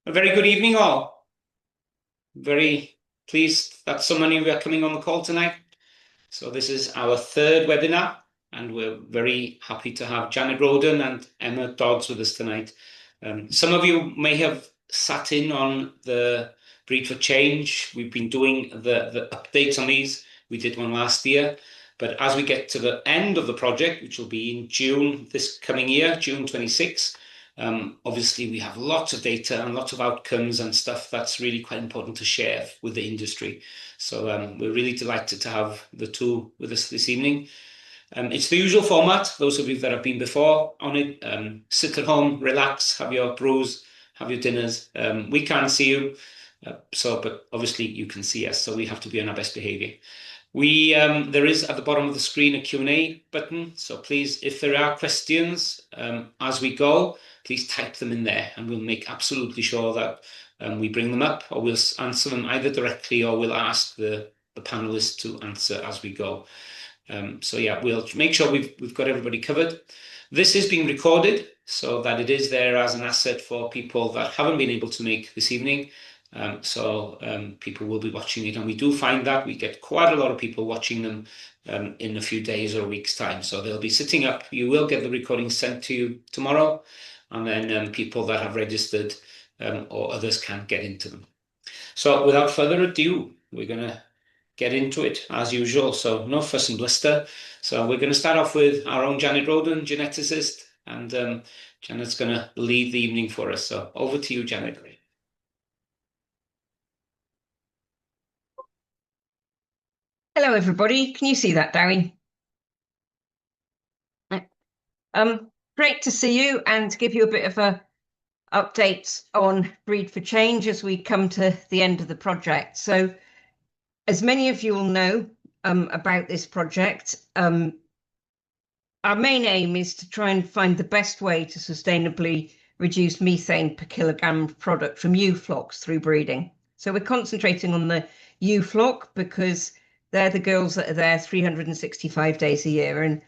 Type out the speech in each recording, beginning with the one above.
A very good evening, all. Very pleased that so many of you are coming on the call tonight. So this is our third webinar, and we're very happy to have Janet Roden and Emma Dods with us tonight. Some of you may have sat in on the Breed for Change. We've been doing the updates on these. We did one last year. But as we get to the end of the project, which will be in June this coming year, June 26, obviously, we have lots of data and lots of outcomes and stuff that's really quite important to share with the industry. So we're really delighted to have the two with us this evening. It's the usual format. Those of you that have been before on it, sit at home, relax, have your brews, have your dinners. We can't see you, but obviously you can see us, so we have to be on our best behavior. There is at the bottom of the screen a Q&A button, so please, if there are questions as we go, please type them in there, and we'll make absolutely sure that we bring them up, or we'll answer them either directly or we'll ask the panelists to answer as we go. So yeah, we'll make sure we've got everybody covered. This is being recorded so that it is there as an asset for people that haven't been able to make this evening. People will be watching it, and we do find that we get quite a lot of people watching them in a few days or a week's time. So they'll be sitting up. You will get the recording sent to you tomorrow, and then people that have registered or others can get into them. So without further ado, we're going to get into it as usual. So no fuss and bluster. So we're going to start off with our own Janet Roden, geneticist, and Janet's going to lead the evening for us. So over to you, Janet. Hello, everybody. Can you see that, Darry? Great to see you and to give you a bit of a update on Breed for Change as we come to the end of the project. So, as many of you will know about this project, our main aim is to try and find the best way to sustainably reduce methane per kilogram of product from ewe flocks through breeding. So we're concentrating on the ewe flock because they're the girls that are there 365 days a year and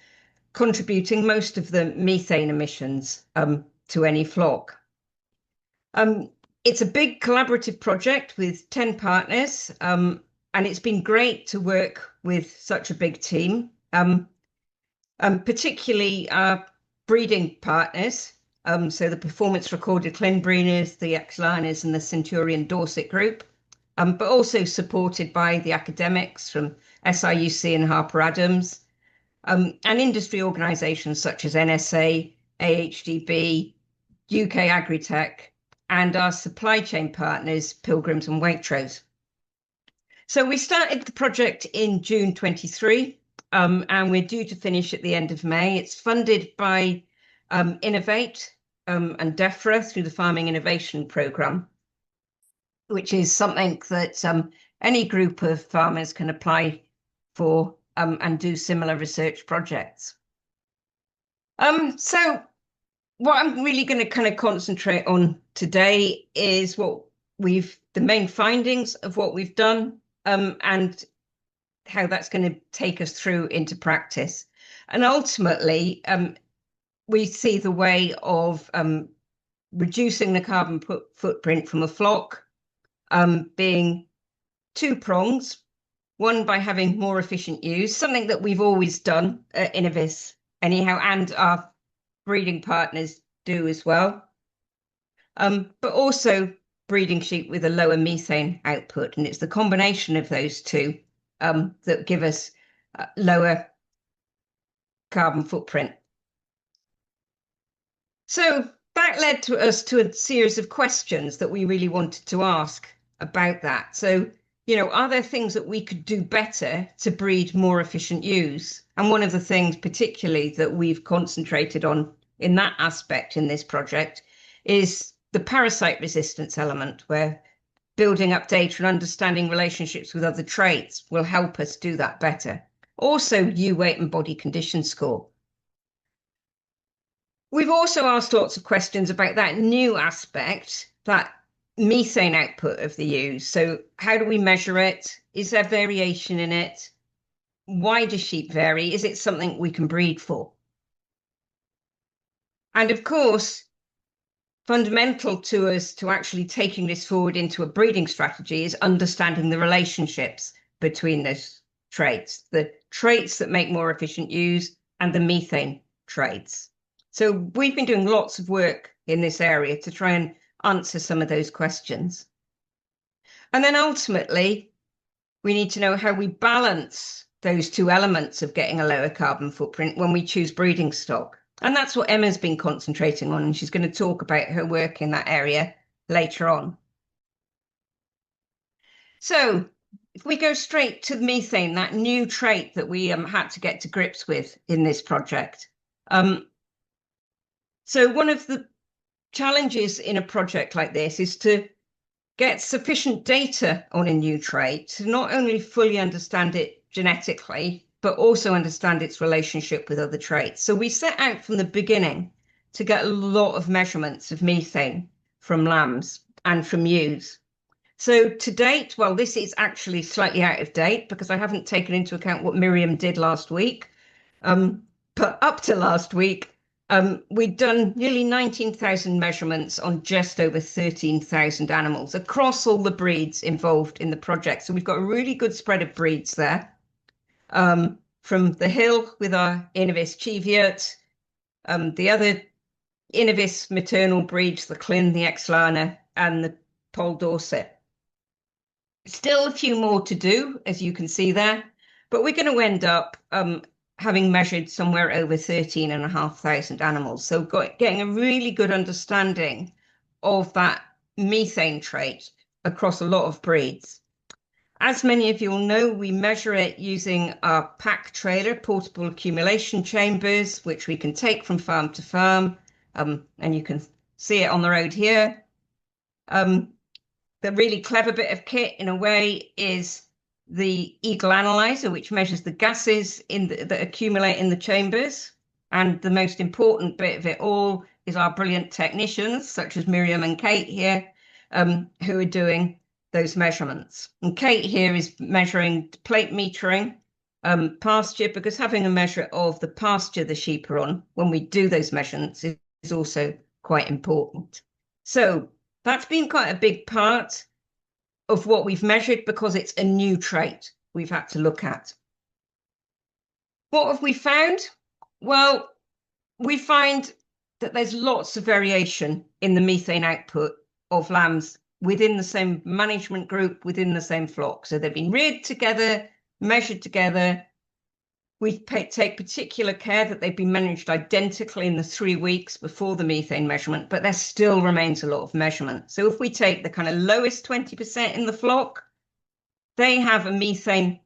contributing most of the methane emissions to any flock. It's a big collaborative project with 10 partners, and it's been great to work with such a big team, particularly our breeding partners, so the Performance Recorded Clinbreeders, the Exliners and the Centurion Dorset Group, but also supported by the academics from SIUC and Harper Adams, and industry organisations such as NSA, AHDB, UK Agritech, and our supply chain partners, Pilgrims and Waitrose. So we started the project in June 23, and we're due to finish at the end of May. It's funded by Innovate and DEFRA through the Farming Innovation Programme, which is something that any group of farmers can apply for and do similar research projects. So what I'm really going to kind of concentrate on today is the main findings of what we've done and how that's going to take us through into practice. And ultimately, we see the way of reducing the carbon footprint from a flock being two prongs. One, by having more efficient ewes, something that we've always done at Innovis anyhow, and our breeding partners do as well. But also breeding sheep with a lower methane output. And it's the combination of those two that give us lower carbon footprint. So that led to us to a series of questions that we really wanted to ask about that. So, are there things that we could do better to breed more efficient ewes? And one of the things particularly that we've concentrated on in that aspect in this project is the parasite resistance element, where building up data and understanding relationships with other traits will help us do that better. Also, ewe weight and body condition score. We've also asked lots of questions about that new aspect, that methane output of the ewes. So how do we measure it? Is there variation in it? Why do sheep vary? Is it something we can breed for? And of course, fundamental to us to actually taking this forward into a breeding strategy is understanding the relationships between those traits, the traits that make more efficient ewes and the methane traits. So we've been doing lots of work in this area to try and answer some of those questions. And then ultimately, we need to know how we balance those two elements of getting a lower carbon footprint when we choose breeding stock. And that's what Emma's been concentrating on, and she's going to talk about her work in that area later on. So if we go straight to methane, that new trait that we had to get to grips with in this project. So one of the challenges in a project like this is to get sufficient data on a new trait to not only fully understand it genetically, but also understand its relationship with other traits. So we set out from the beginning to get a lot of measurements of methane from lambs and from ewes. So to date, well, this is actually slightly out of date because I haven't taken into account what Miriam did last week. But up to last week, we'd done nearly 19,000 measurements on just over 13,000 animals across all the breeds involved in the project. So we've got a really good spread of breeds there. From the hill with our Innovis Cheviot, the other Innovis maternal breeds, the Clin, the Exlana, and the Pole Dorset. Still a few more to do, as you can see there, but we're going to end up having measured somewhere over 13,500 animals. So getting a really good understanding of that methane trait across a lot of breeds. As many of you will know, we measure it using our pack trailer, portable accumulation chambers, which we can take from farm to farm. And you can see it on the road here. The really clever bit of kit, in a way, is the Eagle Analyzer, which measures the gases that accumulate in the chambers. And the most important bit of it all is our brilliant technicians, such as Miriam and Kate here, who are doing those measurements. And Kate here is measuring plate metering pasture, because having a measure of the pasture the sheep are on when we do those measurements is also quite important. So that's been quite a big part of what we've measured because it's a new trait we've had to look at. What have we found? Well, we find that there's lots of variation in the methane output of lambs within the same management group, within the same flock. So they've been reared together, measured together. We take particular care that they've been managed identically in the 3 weeks before the methane measurement, but there still remains a lot of measurement. So if we take the kind of lowest 20% in the flock, they have a methane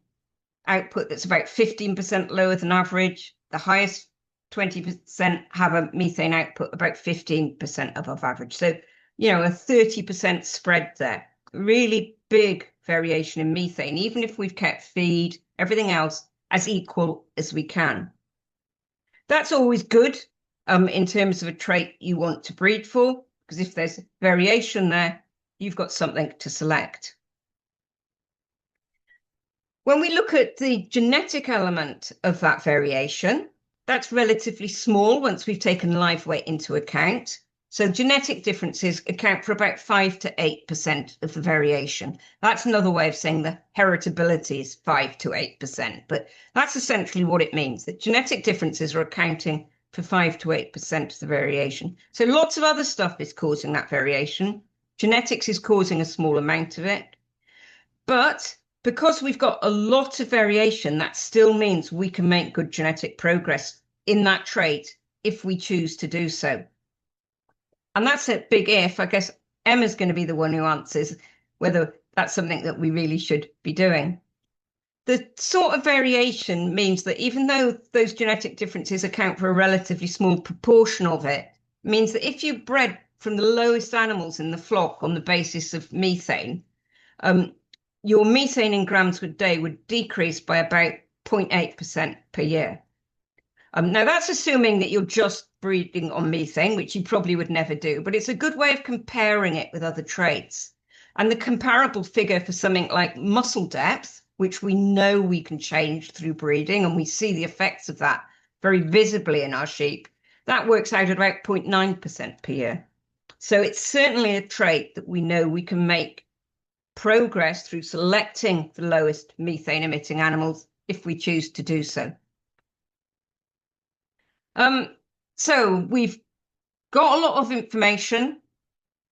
output that's about 15% lower than average. The highest 20% have a methane output about 15% above average. So, you know, a 30% spread there. Really big variation in methane, even if we've kept feed, everything else as equal as we can. That's always good in terms of a trait you want to breed for, because if there's variation there, you've got something to select. When we look at the genetic element of that variation, that's relatively small once we've taken live weight into account. So genetic differences account for about 5 to 8% of the variation. That's another way of saying the heritability is 5 to 8%, but that's essentially what it means, that genetic differences are accounting for 5 to 8% of the variation. So lots of other stuff is causing that variation. Genetics is causing a small amount of it. But because we've got a lot of variation, that still means we can make good genetic progress in that trait if we choose to do so. And that's a big if. I guess Emma's going to be the one who answers whether that's something that we really should be doing. The sort of variation means that even though those genetic differences account for a relatively small proportion of it, means that if you bred from the lowest animals in the flock on the basis of methane, your methane in grams per day would decrease by about 0.8% per year. Now, that's assuming that you're just breeding on methane, which you probably would never do, but it's a good way of comparing it with other traits. And the comparable figure for something like muscle depth, which we know we can change through breeding, and we see the effects of that very visibly in our sheep, that works out at about 0.9% per year. So it's certainly a trait that we know we can make progress through selecting the lowest methane emitting animals if we choose to do so. So we've got a lot of information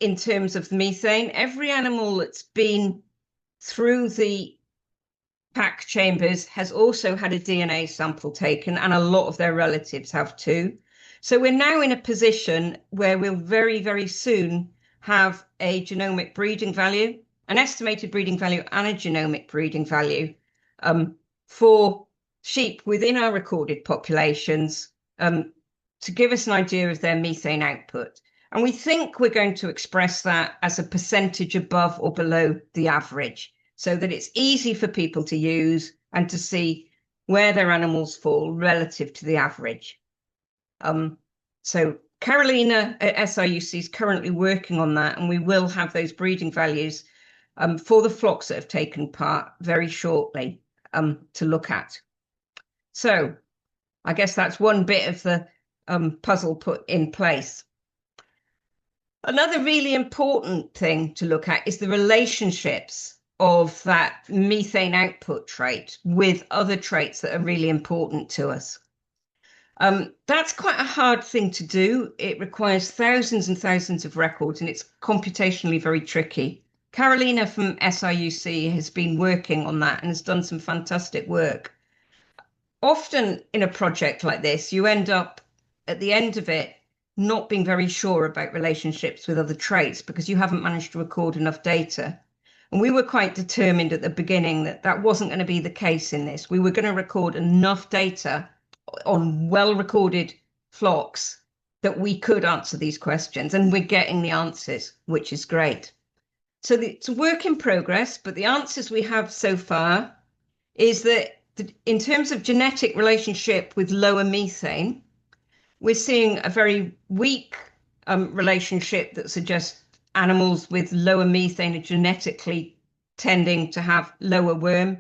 in terms of methane. Every animal that's been through the pack chambers has also had a DNA sample taken, and a lot of their relatives have too. So we're now in a position where we'll very, very soon have a genomic breeding value, an estimated breeding value and a genomic breeding value for sheep within our recorded populations to give us an idea of their methane output. And we think we're going to express that as a percentage above or below the average, so that it's easy for people to use and to see where their animals fall relative to the average. So Carolina at SIUC is currently working on that, and we will have those breeding values for the flocks that have taken part very shortly to look at. So I guess that's one bit of the puzzle put in place. Another really important thing to look at is the relationships of that methane output trait with other traits that are really important to us. That's quite a hard thing to do. It requires thousands and thousands of records, and it's computationally very tricky. Carolina from SIUC has been working on that and has done some fantastic work. Often in a project like this, you end up at the end of it not being very sure about relationships with other traits because you haven't managed to record enough data. And we were quite determined at the beginning that that wasn't going to be the case in this. We were going to record enough data on well-recorded flocks that we could answer these questions, and we're getting the answers, which is great. So it's a work in progress, but the answers we have so far is that in terms of genetic relationship with lower methane, we're seeing a very weak relationship that suggests animals with lower methane are genetically tending to have lower worm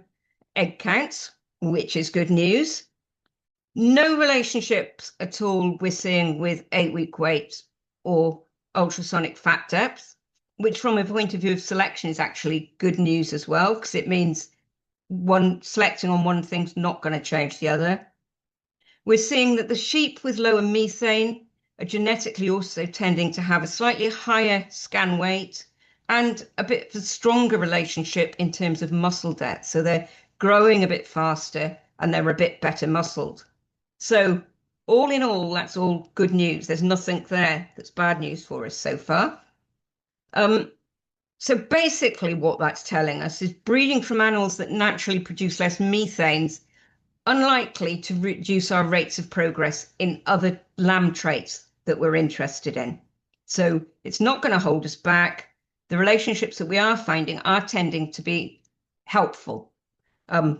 egg counts, which is good news. No relationships at all we're seeing with 8-week weight or ultrasonic fat depth, which from a point of view of selection is actually good news as well, because it means selecting on one thing's not going to change the other. We're seeing that the sheep with lower methane are genetically also tending to have a slightly higher scan weight and a bit of a stronger relationship in terms of muscle depth. So they're growing a bit faster and they're a bit better muscled. So all in all, that's all good news. There's nothing there that's bad news for us so far. So basically what that's telling us is breeding from animals that naturally produce less methane's unlikely to reduce our rates of progress in other lamb traits that we're interested in. So it's not going to hold us back. The relationships that we are finding are tending to be helpful.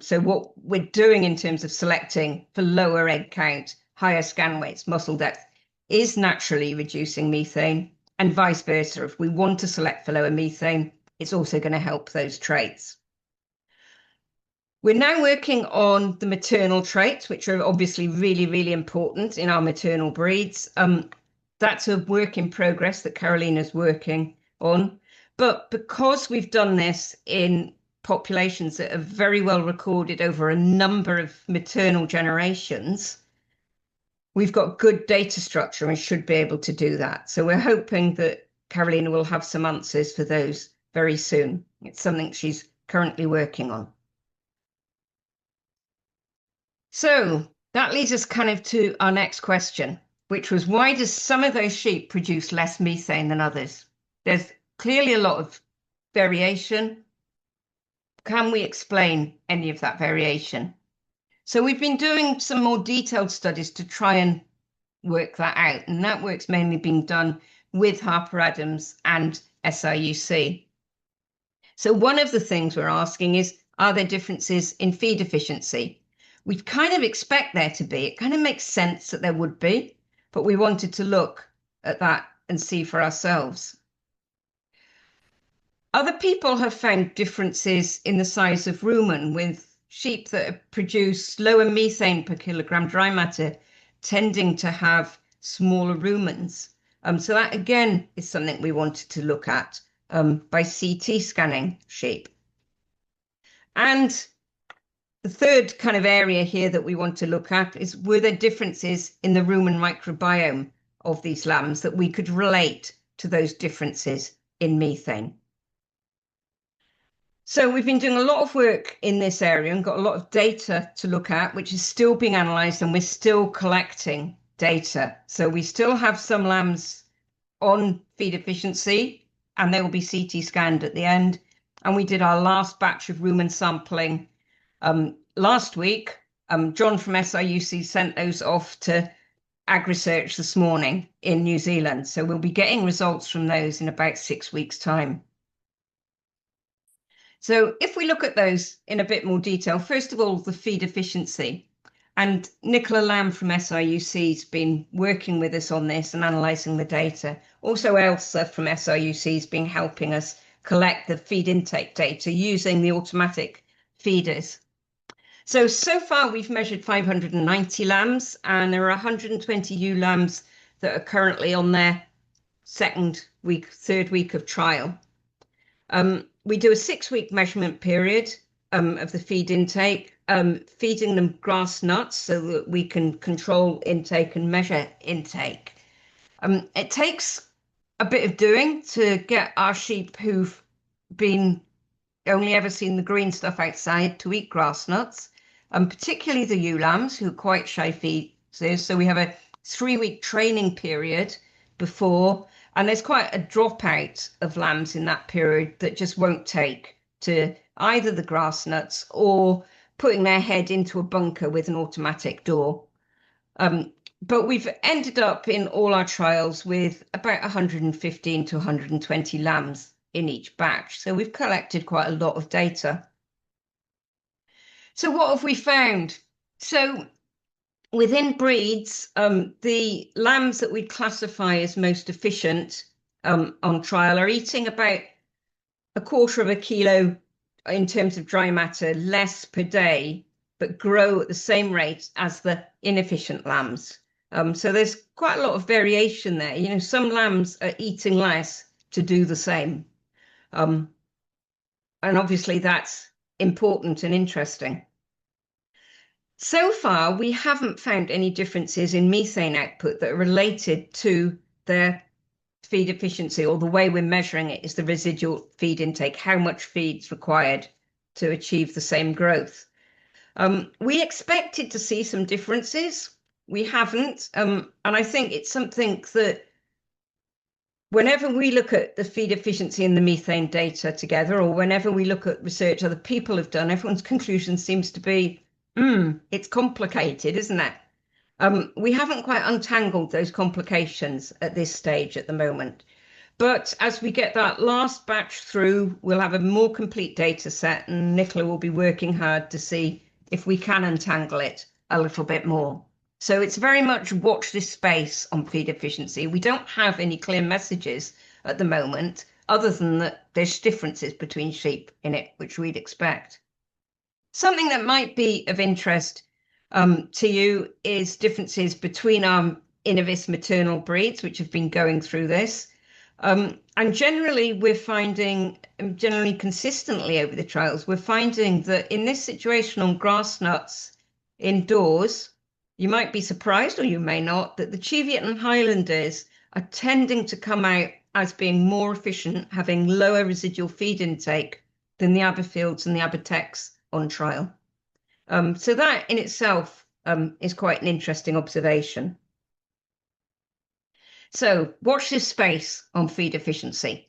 So what we're doing in terms of selecting for lower egg count, higher scan weights, muscle depth, is naturally reducing methane, and vice versa. If we want to select for lower methane, it's also going to help those traits. We're now working on the maternal traits, which are obviously really, really important in our maternal breeds. That's a work in progress that Carolina's working on. But because we've done this in populations that are very well recorded over a number of maternal generations, we've got good data structure and should be able to do that. So we're hoping that Carolina will have some answers for those very soon. It's something she's currently working on. So that leads us kind of to our next question, which was, why does some of those sheep produce less methane than others? There's clearly a lot of variation. Can we explain any of that variation? So we've been doing some more detailed studies to try and work that out, and that work's mainly being done with Harper Adams and SIUC. So one of the things we're asking is, are there differences in feed efficiency? We kind of expect there to be. It kind of makes sense that there would be, but we wanted to look at that and see for ourselves. Other people have found differences in the size of rumen, with sheep that produce lower methane per kilogram dry matter tending to have smaller rumens. So that again is something we wanted to look at by CT scanning sheep. And the third kind of area here that we want to look at is, were there differences in the rumen microbiome of these lambs that we could relate to those differences in methane? So we've been doing a lot of work in this area and got a lot of data to look at, which is still being analysed, and we're still collecting data. So we still have some lambs on feed efficiency, and they will be CT scanned at the end. And we did our last batch of rumen sampling last week. John from SIUC sent those off to AgResearch this morning in New Zealand. So we'll be getting results from those in about 6 weeks' time. So if we look at those in a bit more detail, first of all, the feed efficiency. And Nicola Lamb from SIUC has been working with us on this and analysing the data. Also, Elsa from SIUC has been helping us collect the feed intake data using the automatic feeders. So far we've measured 590 lambs, and there are 120 ewe lambs that are currently on their third week of trial. We do a 6-week measurement period of the feed intake, feeding them grass nuts so that we can control intake and measure intake. It takes a bit of doing to get our sheep who've been only ever seen the green stuff outside to eat grass nuts, particularly the ewe lambs who are quite shy feeders. So we have a 3-week training period before, and there's quite a dropout of lambs in that period that just won't take to either the grass nuts or putting their head into a bunker with an automatic door. But we've ended up in all our trials with about 115 to 120 lambs in each batch. So we've collected quite a lot of data. So what have we found? So within breeds, the lambs that we classify as most efficient on trial are eating about 1/4 kilo in terms of dry matter less per day, but grow at the same rate as the inefficient lambs. So there's quite a lot of variation there. You know, some lambs are eating less to do the same. And obviously that's important and interesting. So far, we haven't found any differences in methane output that are related to their feed efficiency, or the way we're measuring it is the residual feed intake, how much feed's required to achieve the same growth. We expected to see some differences. We haven't. And I think it's something that whenever we look at the feed efficiency and the methane data together, or whenever we look at research other people have done, everyone's conclusion seems to be, it's complicated, isn't it? We haven't quite untangled those complications at this stage at the moment. But as we get that last batch through, we'll have a more complete data set, and Nicola will be working hard to see if we can untangle it a little bit more. So it's very much watch this space on feed efficiency. We don't have any clear messages at the moment, other than that there's differences between sheep in it, which we'd expect. Something that might be of interest to you is differences between our Innovis maternal breeds, which have been going through this. And generally, we're finding, generally consistently over the trials, we're finding that in this situation on grass nuts indoors, you might be surprised, or you may not, that the Cheviot and Highlanders are tending to come out as being more efficient, having lower residual feed intake than the Aberfields and the Abertechs on trial. So that in itself is quite an interesting observation. So watch this space on feed efficiency.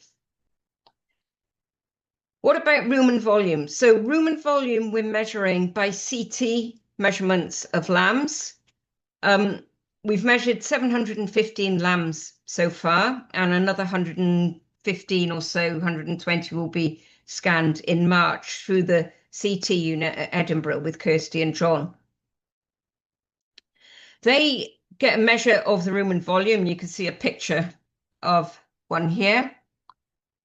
What about rumen volume? So rumen volume we're measuring by CT measurements of lambs. We've measured 715 lambs so far, and another 115 or so, 120 will be scanned in March through the CT unit at Edinburgh with Kirsty and John. They get a measure of the rumen volume. You can see a picture of one here.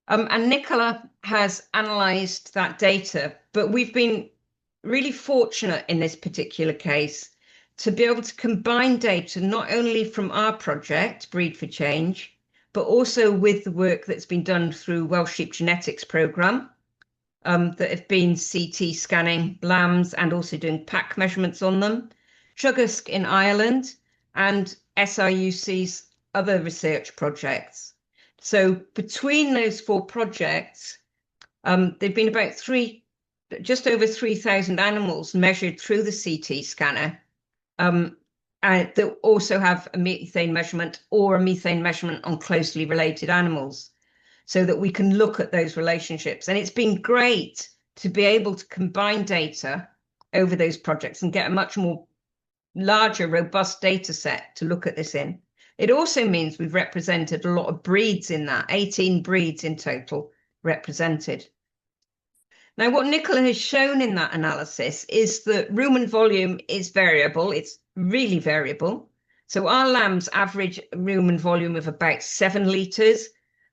And Nicola has analysed that data, but we've been really fortunate in this particular case to be able to combine data not only from our project, Breed for Change, but also with the work that's been done through Welsh Sheep Genetics Programme, that have been CT scanning lambs and also doing pack measurements on them, Truggusk in Ireland, and SRUC's other research projects. So between those 4 projects, there've been about just over 3,000 animals measured through the CT scanner, and that also have a methane measurement or a methane measurement on closely related animals, so that we can look at those relationships. And it's been great to be able to combine data over those projects and get a much more larger, robust data set to look at this in. It also means we've represented a lot of breeds in that, 18 breeds in total represented. Now, what Nicola has shown in that analysis is that rumen volume is variable. It's really variable. So our lambs average rumen volume of about 7 litres,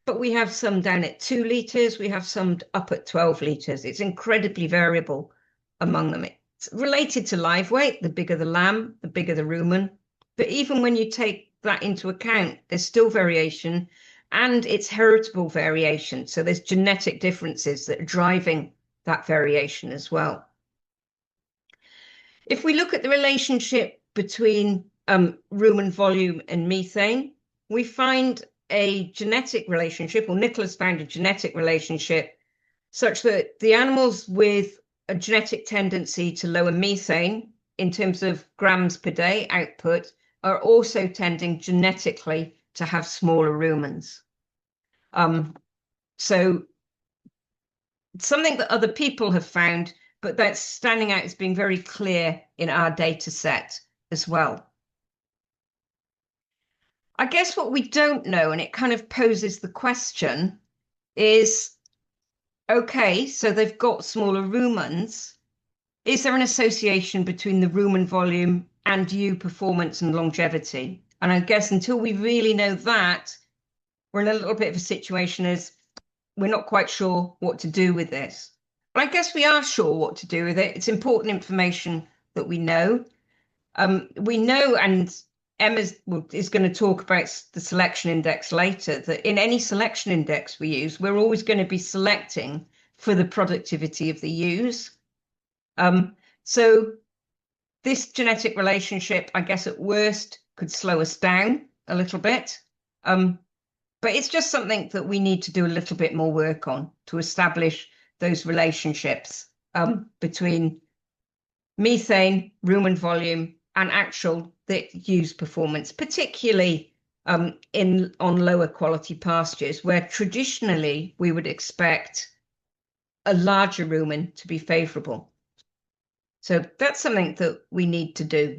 but we have some down at 2 litres. We have some up at 12 litres. It's incredibly variable among them. It's related to live weight. The bigger the lamb, the bigger the rumen. But even when you take that into account, there's still variation, and it's heritable variation. So there's genetic differences that are driving that variation as well. If we look at the relationship between rumen volume and methane, we find a genetic relationship, or Nicola's found a genetic relationship, such that the animals with a genetic tendency to lower methane in terms of grams per day output are also tending genetically to have smaller rumens. So something that other people have found, but that's standing out as being very clear in our data set as well. I guess what we don't know, and it kind of poses the question, is, okay, so they've got smaller rumens. Is there an association between the rumen volume and ewe performance and longevity? And I guess until we really know that, we're in a little bit of a situation as we're not quite sure what to do with this. But I guess we are sure what to do with it. It's important information that we know. We know, and Emma is going to talk about the selection index later, that in any selection index we use, we're always going to be selecting for the productivity of the ewes. So this genetic relationship, I guess at worst, could slow us down a little bit. But it's just something that we need to do a little bit more work on to establish those relationships between methane, rumen volume, and actual ewes performance, particularly on lower quality pastures, where traditionally we would expect a larger rumen to be favourable. So that's something that we need to do.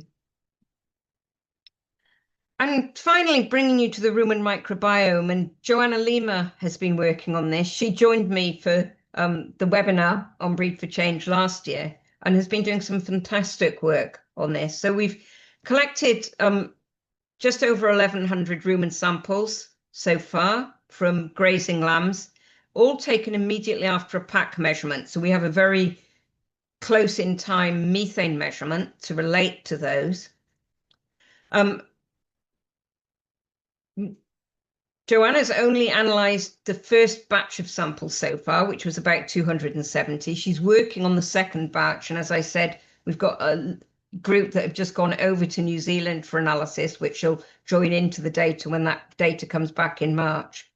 And finally, bringing you to the rumen microbiome, and Joanna Lima has been working on this. She joined me for the webinar on Breed for Change last year and has been doing some fantastic work on this. So we've collected just over 1,100 rumen samples so far from grazing lambs, all taken immediately after a pack measurement. So we have a very close in time methane measurement to relate to those. Joanna's only analysed the first batch of samples so far, which was about 270. She's working on the second batch. And as I said, we've got a group that have just gone over to New Zealand for analysis, which will join into the data when that data comes back in March.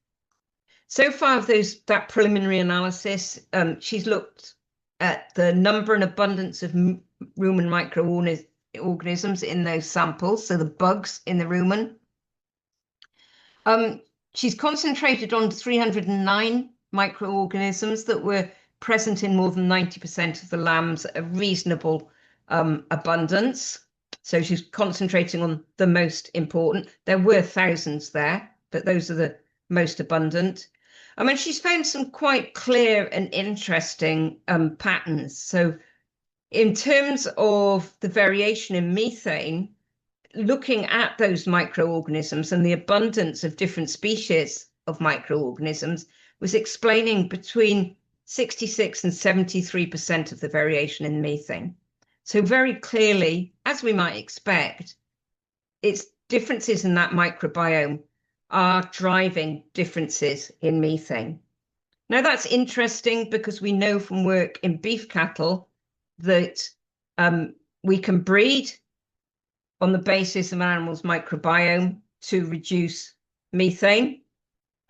So far, that preliminary analysis, she's looked at the number and abundance of rumen microorganisms in those samples, so the bugs in the rumen. She's concentrated on 309 microorganisms that were present in more than 90% of the lambs at a reasonable abundance. So she's concentrating on the most important. There were thousands there, but those are the most abundant. I mean, she's found some quite clear and interesting patterns. So in terms of the variation in methane, looking at those microorganisms and the abundance of different species of microorganisms was explaining between 66 and 73% of the variation in methane. So very clearly, as we might expect, it's differences in that microbiome are driving differences in methane. Now, that's interesting because we know from work in beef cattle that we can breed on the basis of an animal's microbiome to reduce methane.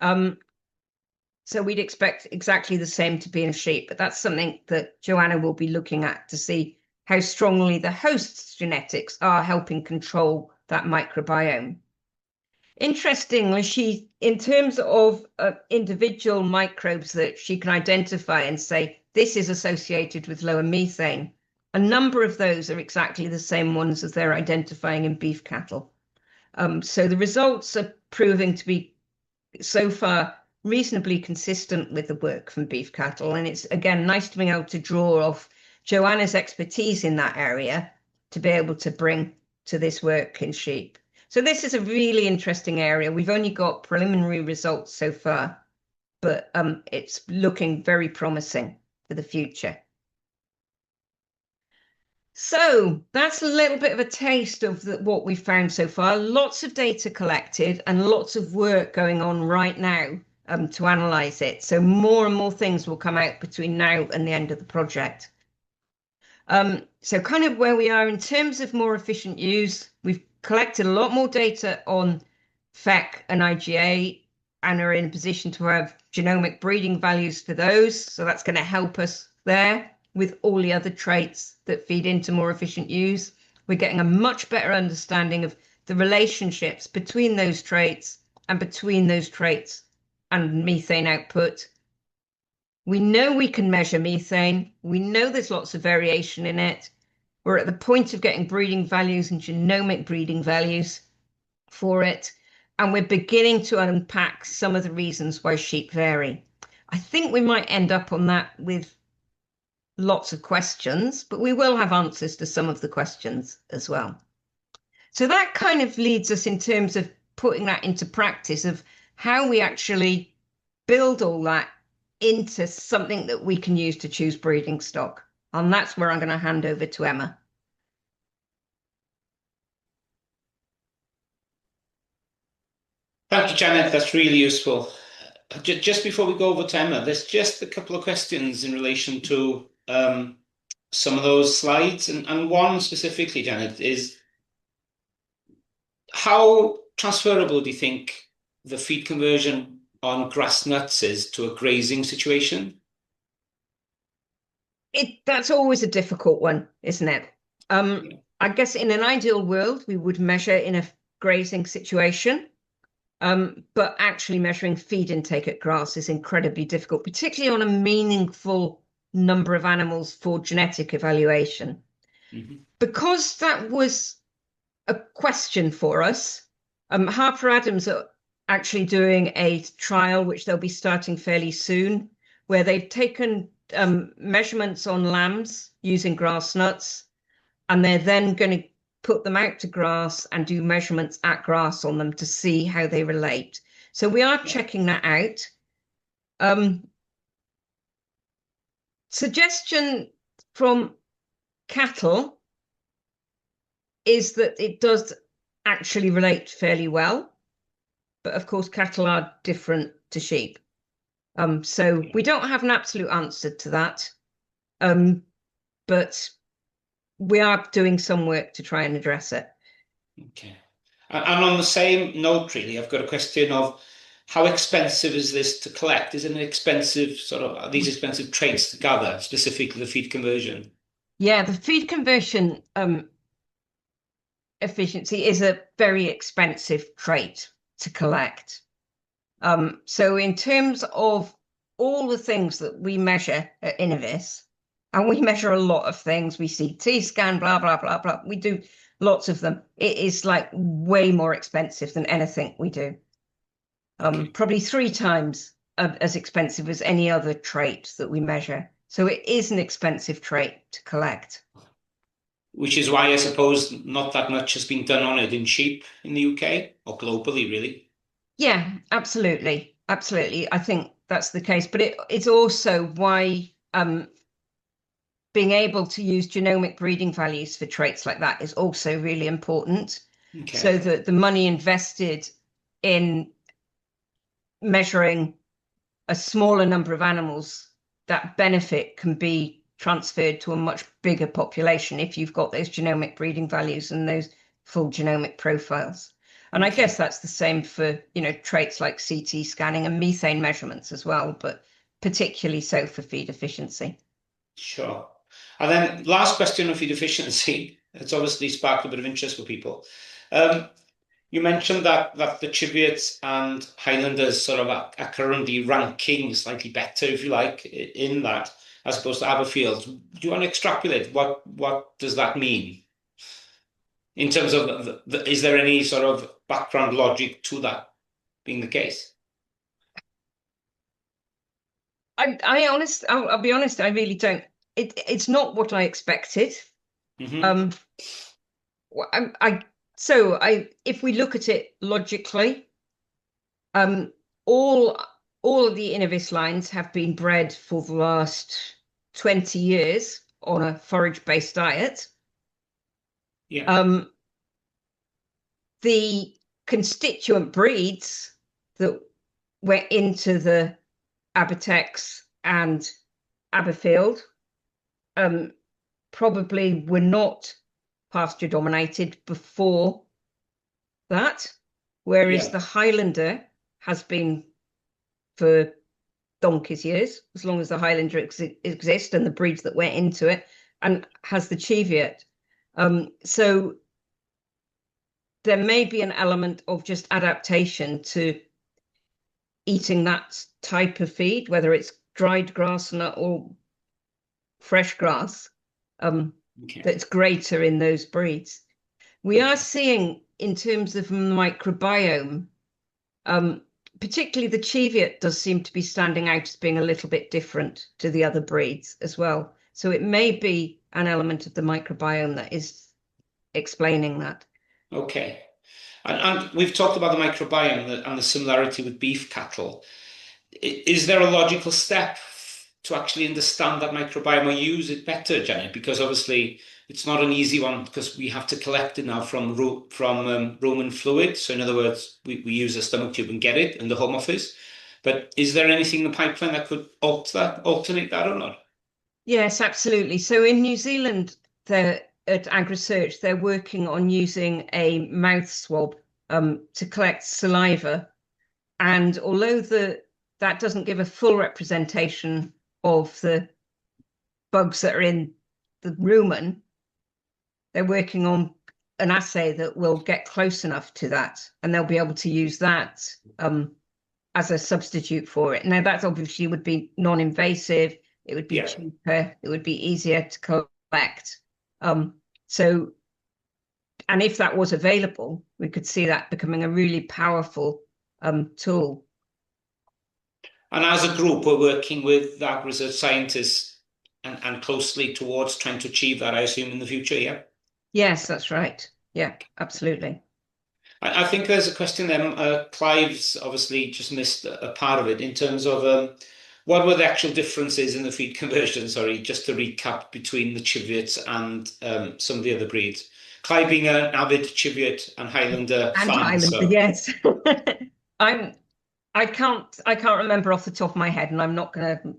So we'd expect exactly the same to be in sheep, but that's something that Joanna will be looking at to see how strongly the host's genetics are helping control that microbiome. Interestingly, in terms of individual microbes that she can identify and say, this is associated with lower methane, a number of those are exactly the same ones as they're identifying in beef cattle. So the results are proving to be, so far, reasonably consistent with the work from beef cattle. And it's, again, nice to be able to draw off Joanna's expertise in that area to be able to bring to this work in sheep. So this is a really interesting area. We've only got preliminary results so far, but it's looking very promising for the future. So that's a little bit of a taste of what we've found so far. Lots of data collected and lots of work going on right now to analyse it. So more and more things will come out between now and the end of the project. So kind of where we are in terms of more efficient use, we've collected a lot more data on FEC and IgA and are in a position to have genomic breeding values for those. So that's going to help us there with all the other traits that feed into more efficient use. We're getting a much better understanding of the relationships between those traits and between those traits and methane output. We know we can measure methane. We know there's lots of variation in it. We're at the point of getting breeding values and genomic breeding values for it. And we're beginning to unpack some of the reasons why sheep vary. I think we might end up on that with lots of questions, but we will have answers to some of the questions as well. So that kind of leads us in terms of putting that into practice of how we actually build all that into something that we can use to choose breeding stock. And that's where I'm going to hand over to Emma. Thank you, Janet. That's really useful. Just before we go over to Emma, there's just a couple of questions in relation to some of those slides. And one specifically, Janet, is how transferable do you think the feed conversion on grass nuts is to a grazing situation? That's always a difficult one, isn't it? I guess in an ideal world, we would measure in a grazing situation. But actually measuring feed intake at grass is incredibly difficult, particularly on a meaningful number of animals for genetic evaluation. Mm-hmm. Because that was a question for us, Harper Adams are actually doing a trial, which they'll be starting fairly soon, where they've taken measurements on lambs using grass nuts, and they're then going to put them out to grass and do measurements at grass on them to see how they relate. So we are checking that out. Suggestion from cattle is that it does actually relate fairly well. But of course, cattle are different to sheep. So we don't have an absolute answer to that. But we are doing some work to try and address it. Okay. And on the same note, really, I've got a question of how expensive is this to collect? Is it an expensive are these expensive traits to gather, specifically the feed conversion? Yeah, the feed conversion efficiency is a very expensive trait to collect. So in terms of all the things that we measure at Innovis, and we measure a lot of things, we see T-scan, blah, blah, blah, blah. We do lots of them. It is like way more expensive than anything we do. Probably 3 times as expensive as any other trait that we measure. So it is an expensive trait to collect. Which is why I suppose not that much has been done on it in sheep in the UK or globally, really. Yeah, absolutely. Absolutely. I think that's the case. But it's also why being able to use genomic breeding values for traits like that is also really important. Okay. So that the money invested in measuring a smaller number of animals, that benefit can be transferred to a much bigger population if you've got those genomic breeding values and those full genomic profiles. And I guess Okay, that's the same for, traits like CT scanning and methane measurements as well, but particularly so for feed efficiency. sure. And then last question on feed efficiency. It's obviously sparked a bit of interest for people. Um, You mentioned that the Chiviots and Highlanders sort of are currently ranking slightly better, if you like, in that, as opposed to Aberfields. Do you want to extrapolate? What does that mean in terms of is there any sort of background logic to that being the case? I'll be honest, I really don't. It's not what I expected. Hmm. Um, if we look at it logically, um, all all of the Innovis lines have been bred for the last 20 years on a forage-based diet. Yeah, Um, the constituent breeds that went into the Abertex and Aberfield probably were not pasture dominated before that, whereas yeah, the Highlander has been for donkey's years, as long as the Highlander exists and the breeds that went into it, and has the Cheviot. So there may be an element of just adaptation to eating that type of feed, whether it's dried grass or fresh grass, um, okay, that's greater in those breeds. We are okay. seeing, in terms of microbiome, um, particularly the Cheviot does seem to be standing out as being a little bit different to the other breeds as well. So it may be an element of the microbiome that is explaining that. Okay. And we've talked about the microbiome and the similarity with beef cattle. Is there a logical step to actually understand that microbiome or use it better, Janet? Because obviously it's not an easy one because we have to collect it now from Roman fluid. So in other words, we use a stomach tube and get it in the Home Office. But is there anything in the pipeline that could alternate that or not? Yes, absolutely. So in New Zealand, they're at AgResearch, they're working on using a mouth swab to collect saliva. And although that doesn't give a full representation of the bugs that are in the rumen, they're working on an assay that will get close enough to that, and they'll be able to use that as a substitute for it. Now, that obviously would be non-invasive, it would be Yeah. cheaper, it would be easier to collect. So, and if that was available, we could see that becoming a really powerful tool. And as a group, we're working with that research scientists and closely towards trying to achieve that, I assume, in the future, yeah? Yes, that's right. Yeah, absolutely. I think there's a question there. Clive's obviously just missed a part of it in terms of what were the actual differences in the feed conversion, sorry, just to recap between the Chiviots and some of the other breeds. Clive being an avid Chiviot and Highlander And fan, Highlander, so yes. I'm I can't remember off the top of my head, and I'm not going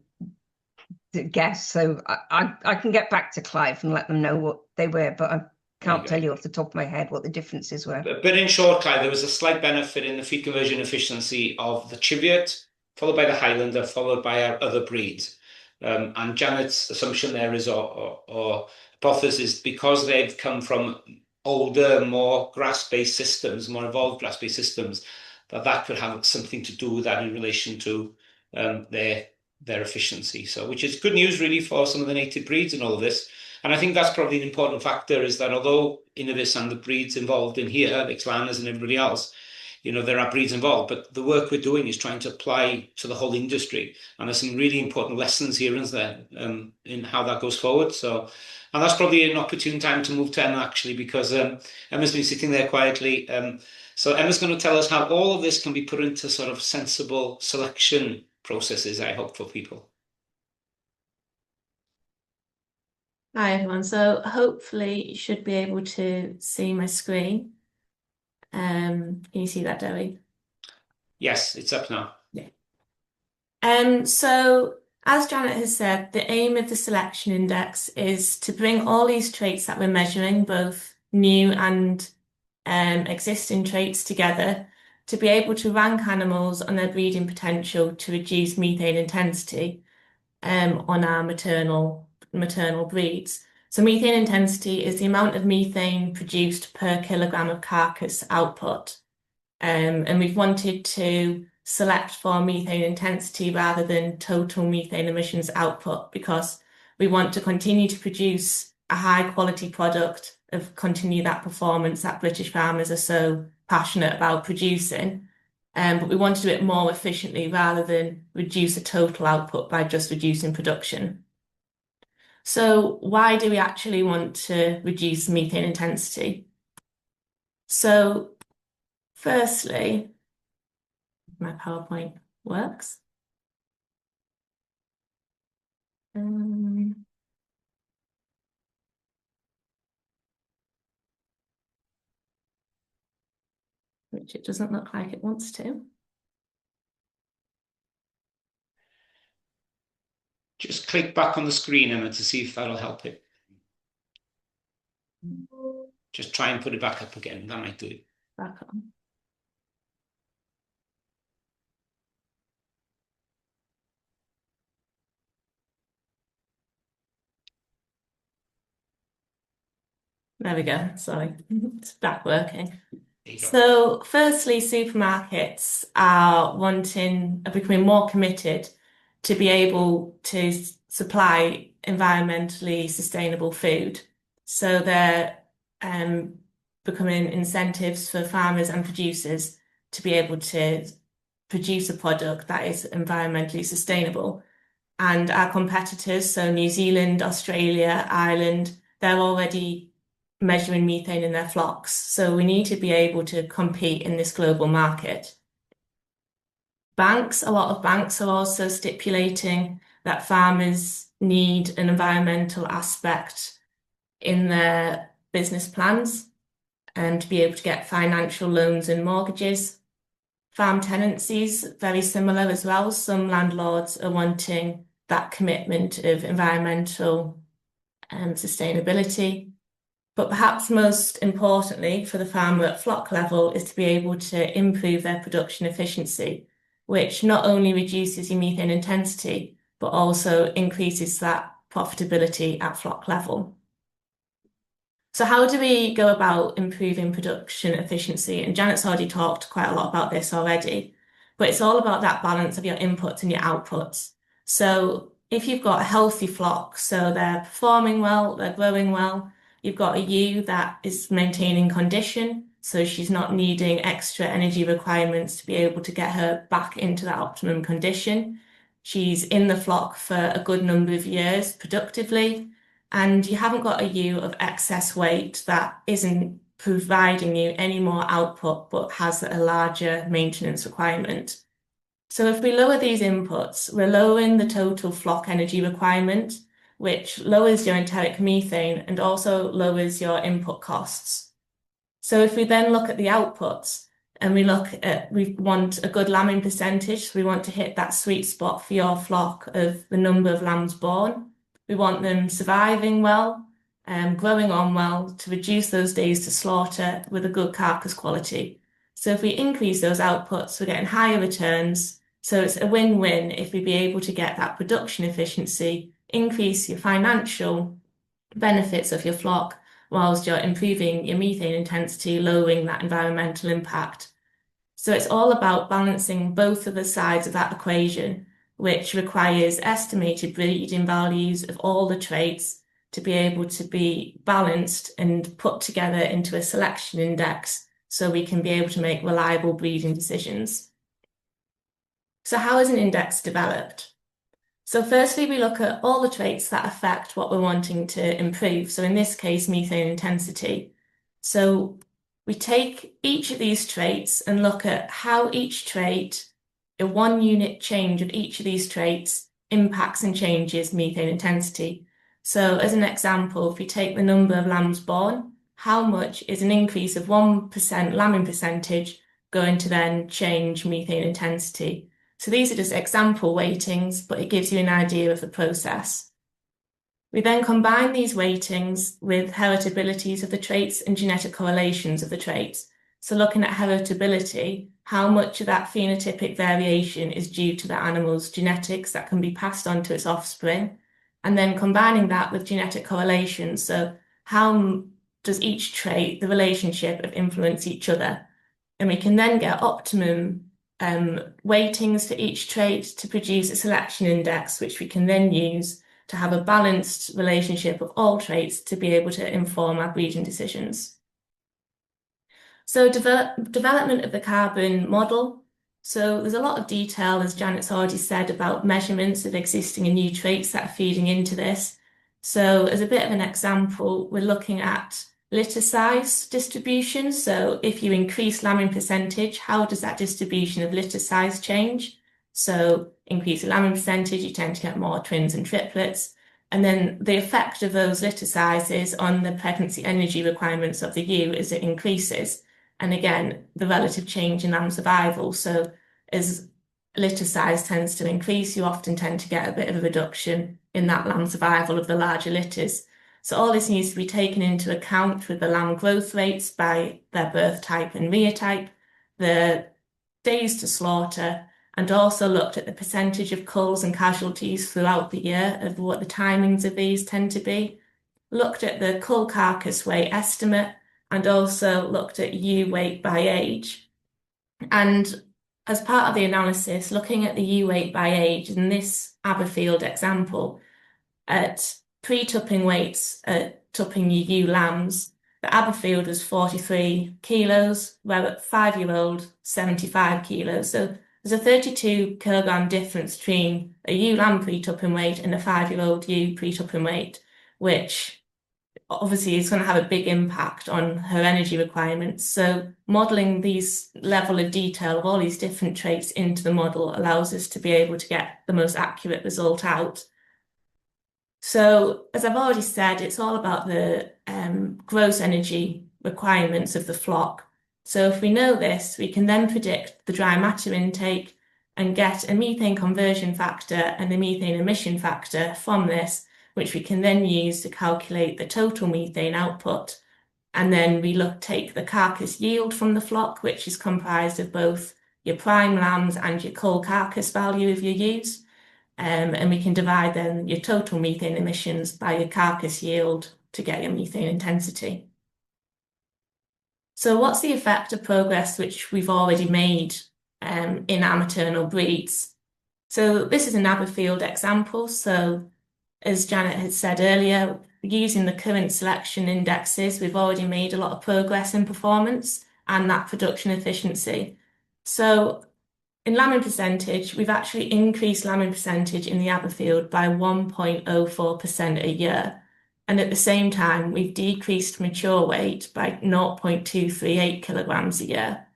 to guess. So I can get back to Clive and let them know what they were, but I very can't tell good. you off the top of my head what the differences were. But in short, Clive, there was a slight benefit in the feed conversion efficiency of the Cheviot, followed by the Highlander, followed by our other breeds. And Janet's assumption there is, or hypothesis, because they've come from older, more grass-based systems, more evolved grass-based systems, that could have something to do with that in relation to their efficiency. So, which is good news really for some of the native breeds and all of this. And I think that's probably an important factor is that although Innovis and the breeds involved in here, like Slanners and everybody else, there are breeds involved, but the work we're doing is trying to apply to the whole industry. And there's some really important lessons here, isn't there, in how that goes forward. So, and that's probably an opportune time to move to Emma actually, because Emma's been sitting there quietly. So Emma's going to tell us how all of this can be put into sort of sensible selection processes, I hope, for people. Hi everyone, so hopefully you should be able to see my screen. Can you see that, Debbie? Yes, it's up now. So as Janet has said, the aim of the selection index is to bring all these traits that we're measuring, both new and existing traits together, to be able to rank animals on their breeding potential to reduce methane intensity on our maternal breeds. So methane intensity is the amount of methane produced per kilogram of carcass output. And we've wanted to select for methane intensity rather than total methane emissions output because we want to continue to produce a high quality product of continue that performance that British farmers are so passionate about producing. But we want to do it more efficiently rather than reduce the total output by just reducing production. So why do we actually want to reduce methane intensity? So firstly, my PowerPoint works. Which it doesn't look like it wants to. Just click back on the screen, Emma, to see if that'll help it. Just try and put it back up again. That might do it. Back on. There we go. Sorry, it's back working. So firstly, supermarkets are becoming more committed to be able to supply environmentally sustainable food. So they're becoming incentives for farmers and producers to be able to produce a product that is environmentally sustainable. And our competitors, so New Zealand, Australia, Ireland, they're already measuring methane in their flocks. So we need to be able to compete in this global market. A lot of banks are also stipulating that farmers need an environmental aspect in their business plans and to be able to get financial loans and mortgages. Farm tenancies, very similar as well. Some landlords are wanting that commitment of environmental sustainability. But perhaps most importantly for the farmer at flock level is to be able to improve their production efficiency, which not only reduces your methane intensity, but also increases that profitability at flock level. So how do we go about improving production efficiency? And Janet's already talked quite a lot about this already, but it's all about that balance of your inputs and your outputs. So if you've got a healthy flock, so they're performing well, they're growing well, you've got a ewe that is maintaining condition, so she's not needing extra energy requirements to be able to get her back into that optimum condition. She's in the flock for a good number of years productively, and you haven't got a ewe of excess weight that isn't providing you any more output but has a larger maintenance requirement. So if we lower these inputs, we're lowering the total flock energy requirement, which lowers your enteric methane and also lowers your input costs. So if we then look at the outputs and we want a good lambing percentage, so we want to hit that sweet spot for your flock of the number of lambs born. We want them surviving well, growing on well to reduce those days to slaughter with a good carcass quality. So if we increase those outputs, we're getting higher returns. So it's a win-win if we be able to get that production efficiency, increase your financial benefits of your flock, whilst you're improving your methane intensity, lowering that environmental impact. So it's all about balancing both of the sides of that equation, which requires estimated breeding values of all the traits to be able to be balanced and put together into a selection index so we can be able to make reliable breeding decisions. So how is an index developed? So firstly, we look at all the traits that affect what we're wanting to improve. So in this case, methane intensity. So we take each of these traits and look at how each trait, a 1 unit change of each of these traits, impacts and changes methane intensity. So as an example, if we take the number of lambs born, how much is an increase of 1% lambing percentage going to then change methane intensity? So these are just example weightings, but it gives you an idea of the process. We then combine these weightings with heritabilities of the traits and genetic correlations of the traits. So looking at heritability, how much of that phenotypic variation is due to the animal's genetics that can be passed on to its offspring, and then combining that with genetic correlations. So how does each trait, the relationship of influence each other? And we can then get optimum weightings for each trait to produce a selection index, which we can then use to have a balanced relationship of all traits to be able to inform our breeding decisions. So development of the carbon model. So there's a lot of detail, as Janet's already said, about measurements of existing and new traits that are feeding into this. So as a bit of an example, we're looking at litter size distribution. So if you increase lambing percentage, how does that distribution of litter size change? So increase the lambing percentage, you tend to get more twins and triplets. And then the effect of those litter sizes on the pregnancy energy requirements of the ewe as it increases. And again, the relative change in lamb survival. So as litter size tends to increase, you often tend to get a bit of a reduction in that lamb survival of the larger litters. So all this needs to be taken into account with the lamb growth rates by their birth type and rear type, the days to slaughter, and also looked at the percentage of culls and casualties throughout the year of what the timings of these tend to be. Looked at the cull carcass weight estimate and also looked at ewe weight by age. And as part of the analysis, looking at the ewe weight by age in this Aberfield example, at pre-tupping weights at tupping your ewe lambs, the Aberfield was 43 kilos, where at 5-year-old, 75 kilos. So there's a 32 kilogram difference between a ewe lamb pre-tupping weight and a 5-year-old ewe pre-tupping weight, which obviously is going to have a big impact on her energy requirements. So modeling these level of detail of all these different traits into the model allows us to be able to get the most accurate result out. So as I've already said, it's all about the gross energy requirements of the flock. So if we know this, we can then predict the dry matter intake and get a methane conversion factor and a methane emission factor from this, which we can then use to calculate the total methane output. And then we take the carcass yield from the flock, which is comprised of both your prime lambs and your cull carcass value of your ewes. And we can divide then your total methane emissions by your carcass yield to get your methane intensity. So what's the effect of progress which we've already made in our maternal breeds? So this is an Aberfield example. So as Janet had said earlier, using the current selection indexes, we've already made a lot of progress in performance and that production efficiency. So in lambing percentage, we've actually increased lambing percentage in the Aberfield by 1.04% a year. And at the same time, we've decreased mature weight by 0.238 kilograms a year.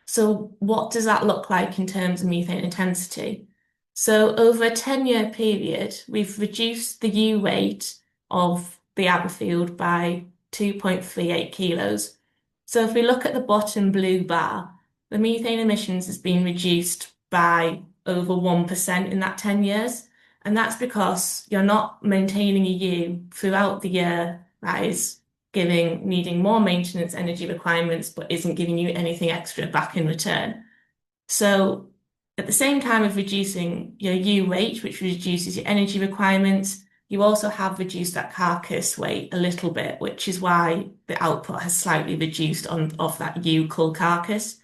So what does that look like in terms of methane intensity? So over a 10-year period, we've reduced the ewe weight of the Aberfield by 2.38 kilos. So if we look at the bottom blue bar, the methane emissions has been reduced by over 1% in that 10 years. And that's because you're not maintaining a ewe throughout the year that is needing more maintenance energy requirements, but isn't giving you anything extra back in return. So at the same time of reducing your ewe weight, which reduces your energy requirements, you also have reduced that carcass weight a little bit, which is why the output has slightly reduced of that ewe cull carcass.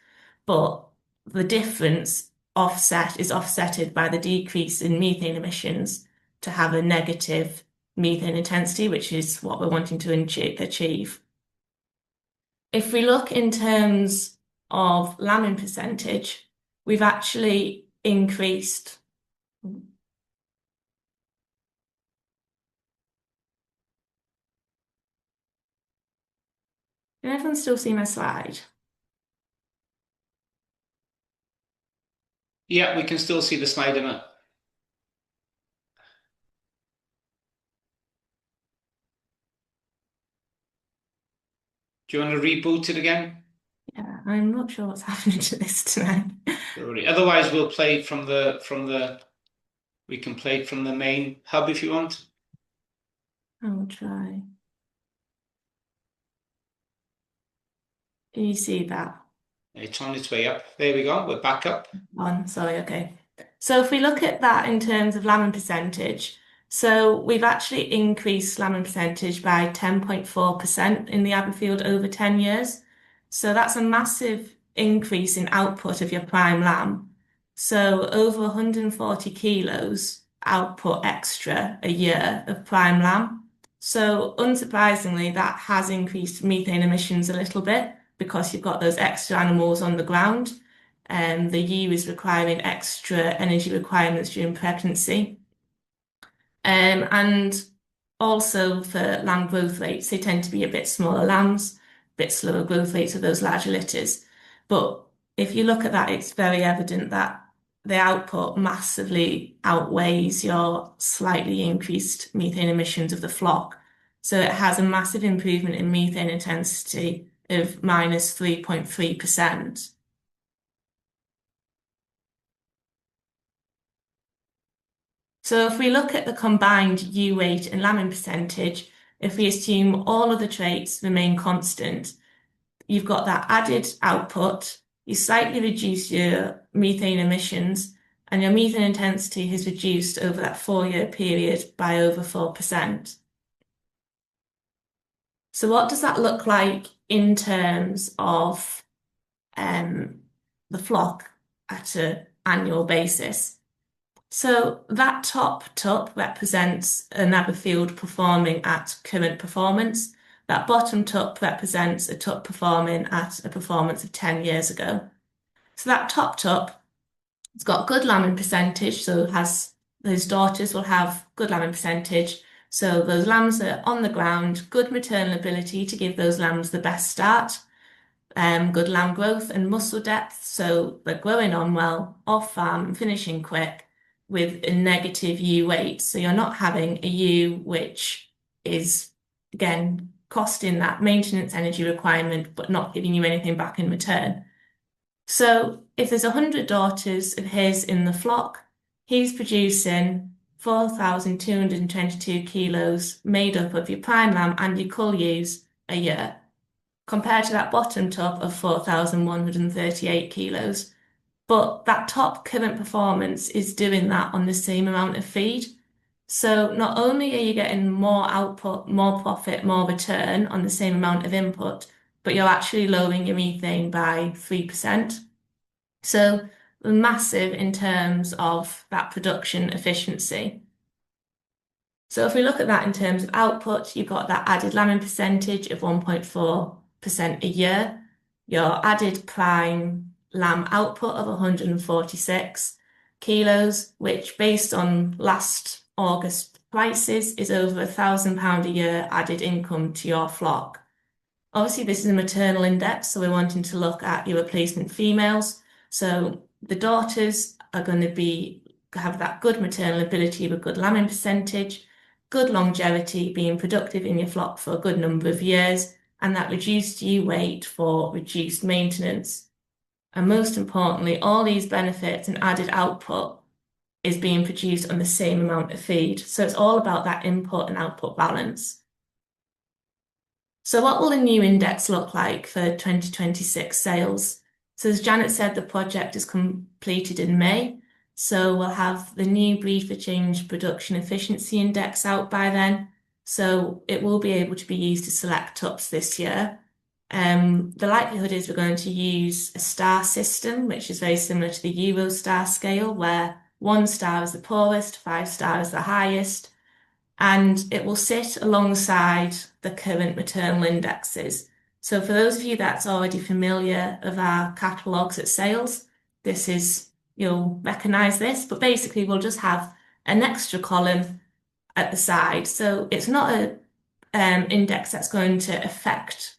But the difference is offsetted by the decrease in methane emissions to have a negative methane intensity, which is what we're wanting to achieve. If we look in terms of lambing percentage, we've actually increased. Can everyone still see my slide? Yeah, we can still see the slide, Emma. Do you want to reboot it again? Yeah, I'm not sure what's happening to this tonight. Otherwise, we'll play it we can play it from the main hub if you want. I'll try. Can you see that? It's on its way up. There we go. We're back up. Sorry, okay. So if we look at that in terms of lambing percentage, so we've actually increased lambing percentage by 10.4% in the Aberfield over 10 years. So that's a massive increase in output of your prime lamb. So over 140 kilos output extra a year of prime lamb. So unsurprisingly, that has increased methane emissions a little bit because you've got those extra animals on the ground. The ewe is requiring extra energy requirements during pregnancy. And also for lamb growth rates, they tend to be a bit smaller lambs, a bit slower growth rates of those larger litters. But if you look at that, it's very evident that the output massively outweighs your slightly increased methane emissions of the flock. So it has a massive improvement in methane intensity of minus 3.3%. So if we look at the combined ewe weight and lambing percentage, if we assume all of the traits remain constant, you've got that added output, you slightly reduce your methane emissions, and your methane intensity has reduced over that 4-year period by over 4%. So what does that look like in terms of the flock at an annual basis? So that top tup represents an Aberfield performing at current performance. That bottom tup represents a tup performing at a performance of 10 years ago. So that top tup, it's got good lambing percentage, so has those daughters will have good lambing percentage. So those lambs are on the ground, good maternal ability to give those lambs the best start, good lamb growth and muscle depth, so they're growing on well, off farm, finishing quick with a negative ewe weight. So you're not having a ewe which is, again, costing that maintenance energy requirement, but not giving you anything back in return. So if there's 100 daughters of his in the flock, he's producing 4,222 kilos made up of your prime lamb and your cull ewes a year, compared to that bottom top of 4,138 kilos. But that top current performance is doing that on the same amount of feed. So not only are you getting more output, more profit, more return on the same amount of input, but you're actually lowering your methane by 3%. So massive in terms of that production efficiency. So if we look at that in terms of output, you've got that added lambing percentage of 1.4% a year, your added prime lamb output of 146 kilos, which based on last August prices is over £1,000 a year added income to your flock. Obviously, this is a maternal index, so we're wanting to look at your replacement females. So the daughters are going to have that good maternal ability with good lambing percentage, good longevity, being productive in your flock for a good number of years, and that reduced ewe weight for reduced maintenance. And most importantly, all these benefits and added output is being produced on the same amount of feed. So it's all about that input and output balance. So what will the new index look like for 2026 sales? So as Janet said, the project is completed in May. So we'll have the new Breed for Change Production Efficiency Index out by then. So it will be able to be used to select TUPs this year. The likelihood is we're going to use a star system, which is very similar to the Eurostar scale, where 1 star is the poorest, 5 stars the highest, and it will sit alongside the current maternal indexes. So for those of you that's already familiar of our catalogues at sales, you'll recognise this, but basically we'll just have an extra column at the side. So it's not an index that's going to affect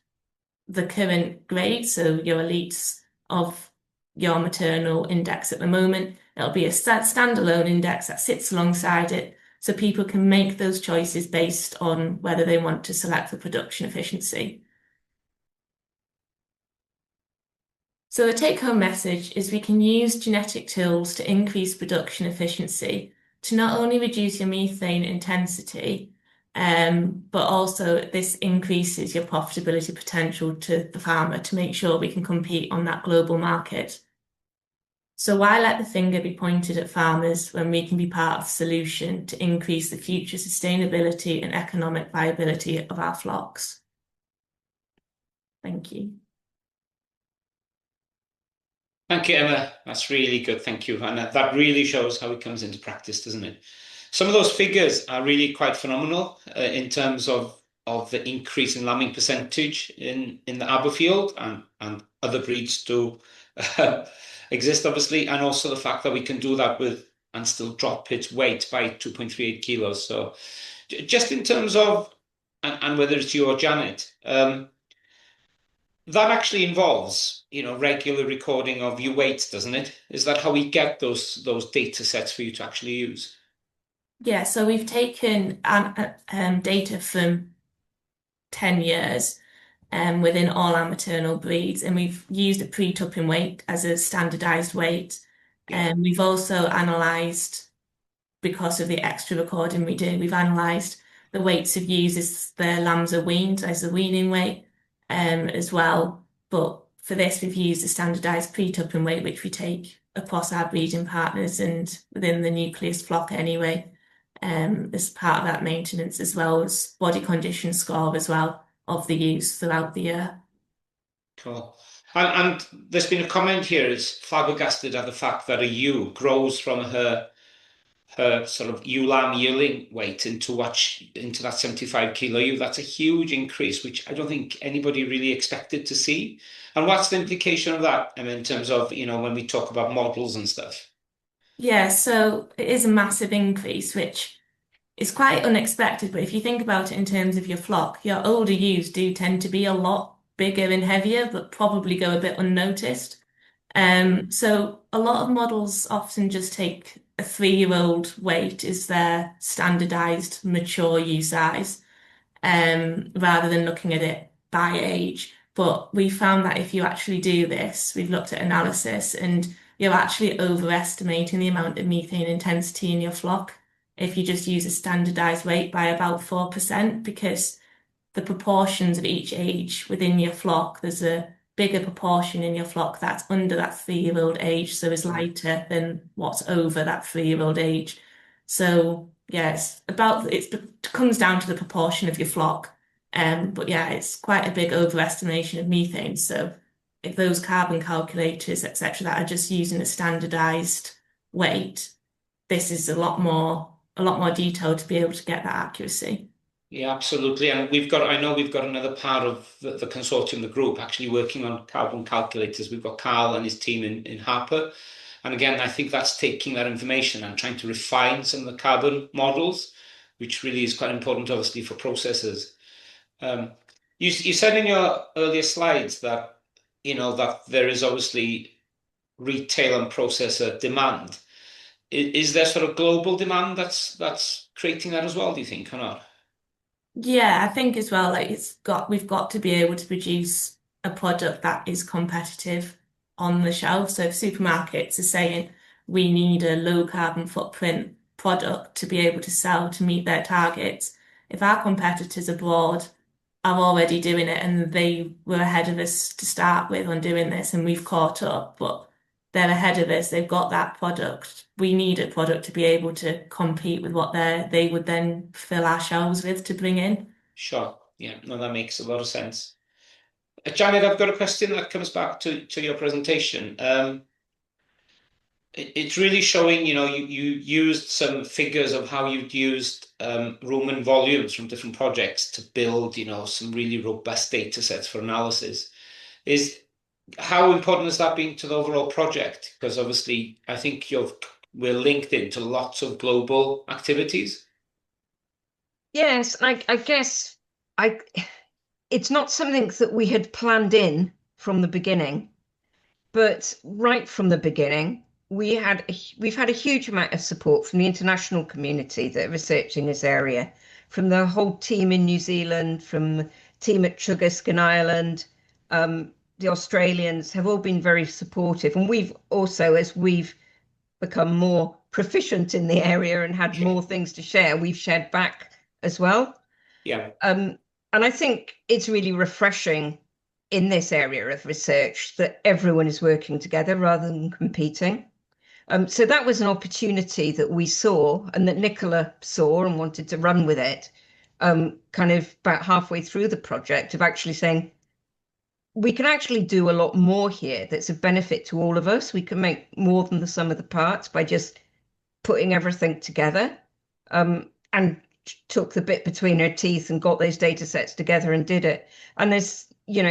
the current grade, so your elites of your maternal index at the moment. It'll be a standalone index that sits alongside it, so people can make those choices based on whether they want to select the production efficiency. So the take-home message is we can use genetic tools to increase production efficiency to not only reduce your methane intensity, but also this increases your profitability potential to the farmer to make sure we can compete on that global market. So why let the finger be pointed at farmers when we can be part of the solution to increase the future sustainability and economic viability of our flocks? Thank you. Thank you, Emma. That's really good. Thank you. And that really shows how it comes into practice, doesn't it? Some of those figures are really quite phenomenal in terms of the increase in lambing percentage in the Aberfield, and other breeds do exist, obviously, and also the fact that we can do that with and still drop its weight by 2.38 kilos. So just in terms of, and whether it's you or Janet, that actually involves, regular recording of your weights, doesn't it? Is that how we get those data sets for you to actually use? Yeah, so we've taken data from 10 years within all our maternal breeds, and we've used a pre-tupping weight as a standardized weight. Yeah. And we've also analysed, because of the extra recording we do, we've analysed the weights of ewes as the lambs are weaned as a weaning weight as well. But for this, we've used a standardised pre-tupping weight, which we take across our breeding partners and within the nucleus flock anyway, as part of that maintenance, as well as body condition score as well of the ewes throughout the year. Cool. And there's been a comment here, is flabbergasted at the fact that a ewe grows from her sort of ewe lamb yearling weight into that 75 kilo ewe. That's a huge increase, which I don't think anybody really expected to see. And what's the implication of that, in terms of, when we talk about models and stuff? Yeah, so it is a massive increase, which is quite unexpected. But if you think about it in terms of your flock, your older ewes do tend to be a lot bigger and heavier, but probably go a bit unnoticed. So a lot of models often just take a 3-year-old weight as their standardized mature ewe size, rather than looking at it by age. But we found that if you actually do this, we've looked at analysis, and you're actually overestimating the amount of methane intensity in your flock if you just use a standardized weight by about 4%, because the proportions of each age within your flock, there's a bigger proportion in your flock that's under that 3-year-old age, so is lighter than what's over that 3-year-old age. So yeah, it comes down to the proportion of your flock. But yeah, it's quite a big overestimation of methane. So if those carbon calculators, etc., that are just using a standardized weight, this is a lot more detailed to be able to get that accuracy. Yeah, absolutely. And I know we've got another part of the consortium, the group, actually working on carbon calculators. We've got Carl and his team in Harper. And again, I think that's taking that information and trying to refine some of the carbon models, which really is quite important, obviously, for processors. You said in your earlier slides that, that there is obviously retail and processor demand. Is there sort of global demand that's creating that as well, do you think, or not? Yeah, I think as well, like we've got to be able to produce a product that is competitive on the shelf. So if supermarkets are saying we need a low carbon footprint product to be able to sell to meet their targets, if our competitors abroad are already doing it and they were ahead of us to start with on doing this and we've caught up, but they're ahead of us, they've got that product. We need a product to be able to compete with what they would then fill our shelves with to bring in. Sure. Yeah, no, that makes a lot of sense. Janet, I've got a question that comes back to your presentation. It's really showing, you used some figures of how you'd used Roman volumes from different projects to build, some really robust data sets for analysis. How important has that been to the overall project? Because obviously, I think we're linked into lots of global activities. Yes, I guess it's not something that we had planned in from the beginning, but right from the beginning, we've had a huge amount of support from the international community that are researching this area, from the whole team in New Zealand, from the team at Truggiskin Island, the Australians have all been very supportive. And we've also, as we've become more proficient in the area and had more things to share, we've shared back as well. Yeah. And I think it's really refreshing in this area of research that everyone is working together rather than competing. So that was an opportunity that we saw and that Nicola saw and wanted to run with it, kind of about halfway through the project, of actually saying, we can actually do a lot more here that's a benefit to all of us. We can make more than the sum of the parts by just putting everything together, and took the bit between her teeth and got those data sets together and did it. And there's,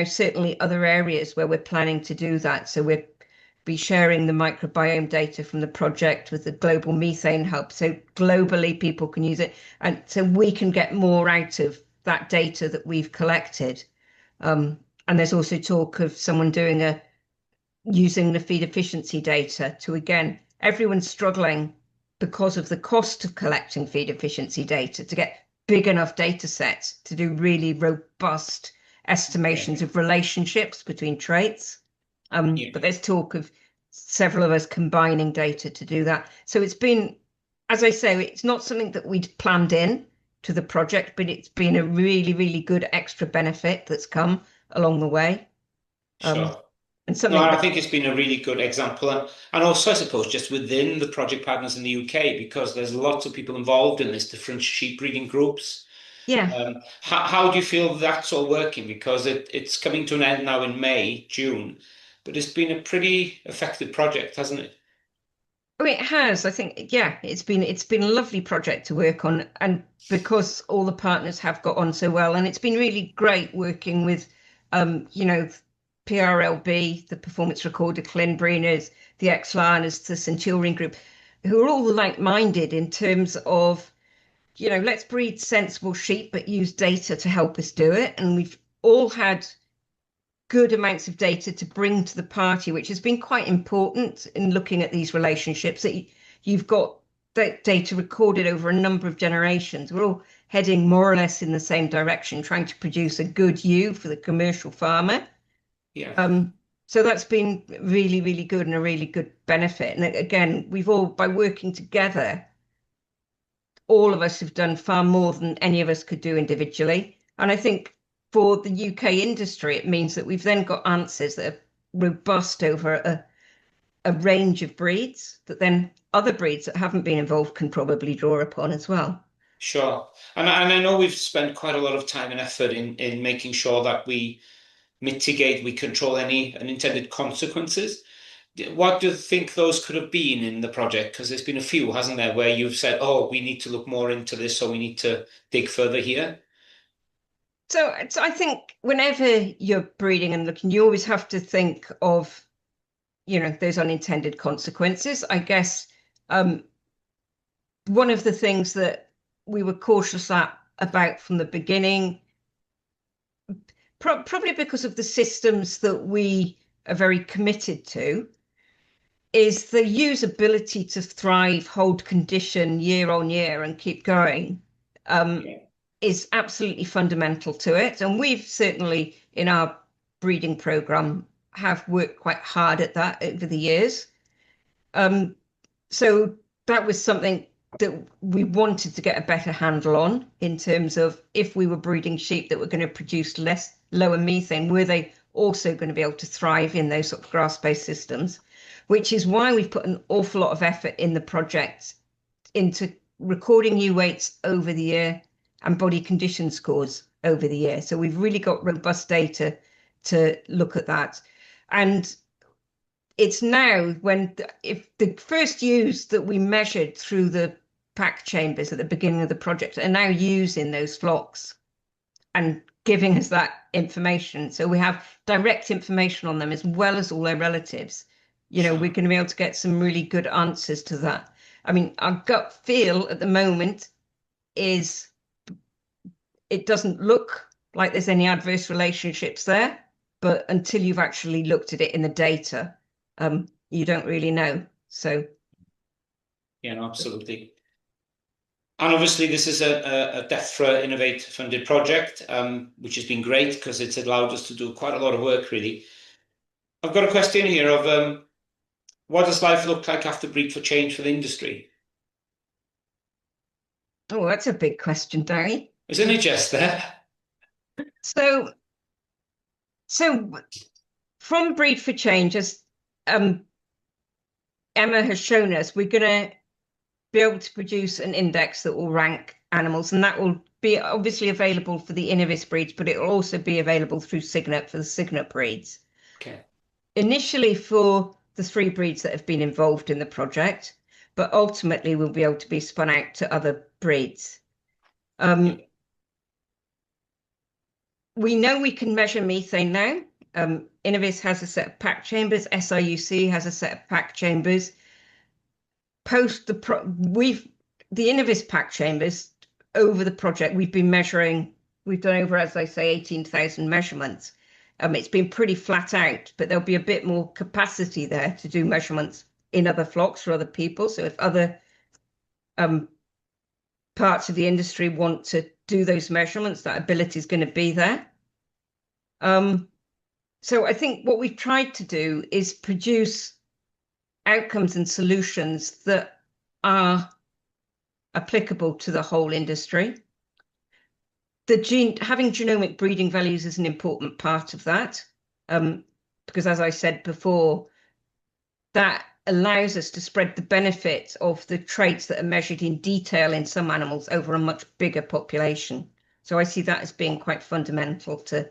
certainly other areas where we're planning to do that. So we'll be sharing the microbiome data from the project with the Global Methane Hub. So globally, people can use it. And so we can get more out of that data that we've collected. And there's also talk of someone using the feed efficiency data to, again, everyone's struggling because of the cost of collecting feed efficiency data to get big enough data sets to do really robust estimations of relationships between traits. But there's talk of several of us combining data to do that. So it's been, as I say, it's not something that we'd planned in to the project, but it's been a really, really good extra benefit that's come along the way. Sure. And No, something I think it's been a really good example. And also, I suppose, just within the project partners in the UK, because there's lots of people involved in this, different sheep breeding groups. yeah. How do you feel that's all working? Because it's coming to an end now in May, June, but it's been a pretty effective project, hasn't it? Oh, it has. I think, yeah, it's been a lovely project to work on, and because all the partners have got on so well, and it's been really great working with, PRLB, the Performance Recorder Clinbreeders, the X-Liners, the Centurion Group, who are all like-minded in terms of, let's breed sensible sheep, but use data to help us do it. And we've all had good amounts of data to bring to the party, which has been quite important in looking at these relationships, that you've got that data recorded over a number of generations. We're all heading more or less in the same direction, trying to produce a good ewe for the commercial farmer. Yeah. So that's been really, really good and a really good benefit. And again, we've all, by working together, all of us have done far more than any of us could do individually. And I think for the UK industry, it means that we've then got answers that are robust over a range of breeds that then other breeds that haven't been involved can probably draw upon as well. Sure. And I know we've spent quite a lot of time and effort in making sure that we mitigate, we control any unintended consequences. What do you think those could have been in the project? Because there's been a few, hasn't there, where you've said, oh, we need to look more into this, so we need to dig further here. So I think whenever you're breeding and looking, you always have to think of, those unintended consequences. I guess one of the things that we were cautious about from the beginning, probably because of the systems that we are very committed to, is the usability to thrive, hold condition year on year and keep going, Yeah. is absolutely fundamental to it. And we've certainly, in our breeding program, have worked quite hard at that over the years. So that was something that we wanted to get a better handle on, in terms of, if we were breeding sheep that were going to produce lower methane, were they also going to be able to thrive in those sort of grass-based systems? Which is why we've put an awful lot of effort in the project into recording ewe weights over the year and body condition scores over the year. So we've really got robust data to look at that. And it's now, if the first ewes that we measured through the pack chambers at the beginning of the project are now using those flocks and giving us that information. So we have direct information on them as well as all their relatives. We're going to be able to get some really good answers to that. I mean, our gut feel at the moment is it doesn't look like there's any adverse relationships there, but until you've actually looked at it in the data, you don't really know. So, Yeah, no, absolutely. And obviously, this is a DEFRA Innovate funded project, which has been great because it's allowed us to do quite a lot of work, really. I've got a question here of what does life look like after Breed for Change for the industry? Oh, that's a big question, Barry. Isn't it just there? So, so from Breed for Change, as Emma has shown us, we're going to be able to produce an index that will rank animals, and that will be obviously available for the Innovis breeds, but it will also be available through Cygnet for the Cygnet breeds. Okay. Initially for the 3 breeds that have been involved in the project, but ultimately will be able to be spun out to other breeds. We know we can measure methane now. Innovis has a set of pack chambers. SIUC has a set of pack chambers. The Innovis pack chambers over the project, we've been measuring. We've done over, as I say, 18,000 measurements. It's been pretty flat out, but there'll be a bit more capacity there to do measurements in other flocks for other people. So if other parts of the industry want to do those measurements, that ability is going to be there. So I think what we've tried to do is produce outcomes and solutions that are applicable to the whole industry. Having genomic breeding values is an important part of that, because as I said before, that allows us to spread the benefit of the traits that are measured in detail in some animals over a much bigger population. So I see that as being quite fundamental to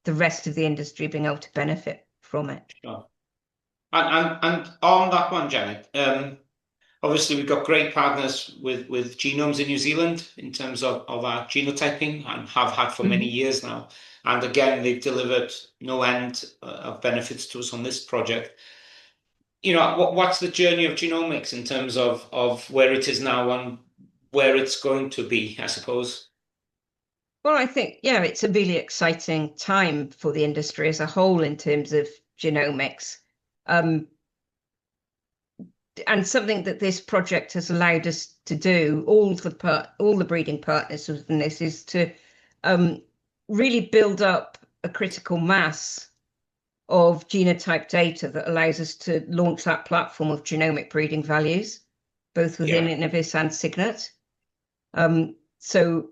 the rest of the industry being able to benefit from it. Sure. And on that one, Janet, obviously we've got great partners with Genomes in New Zealand in terms of our genotyping, and have had for many years now. And again, they've delivered no end of benefits to us on this project. What's the journey of genomics in terms of where it is now and where it's going to be, I suppose? Well, I think, yeah, it's a really exciting time for the industry as a whole in terms of genomics. And something that this project has allowed us to do, all the breeding partners within this, is to really build up a critical mass of genotype data that allows us to launch that platform of genomic breeding values, both within Innovis and Cygnet. So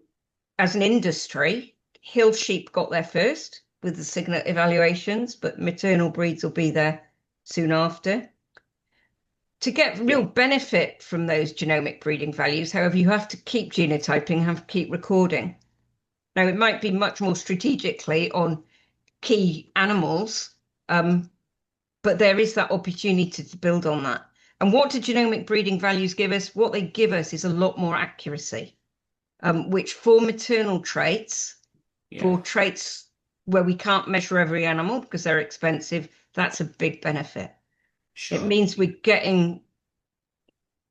as an industry, hill sheep got there first with the Cygnet evaluations, but maternal breeds will be there soon after. To get real benefit from those genomic breeding values, however, you have to keep genotyping, have to keep recording. Now, it might be much more strategically on key animals, but there is that opportunity to build on that. And what do genomic breeding values give us? What they give us is a lot more accuracy, which for maternal traits, for traits where we can't measure every animal because they're expensive, that's a big benefit. Sure. It means we're getting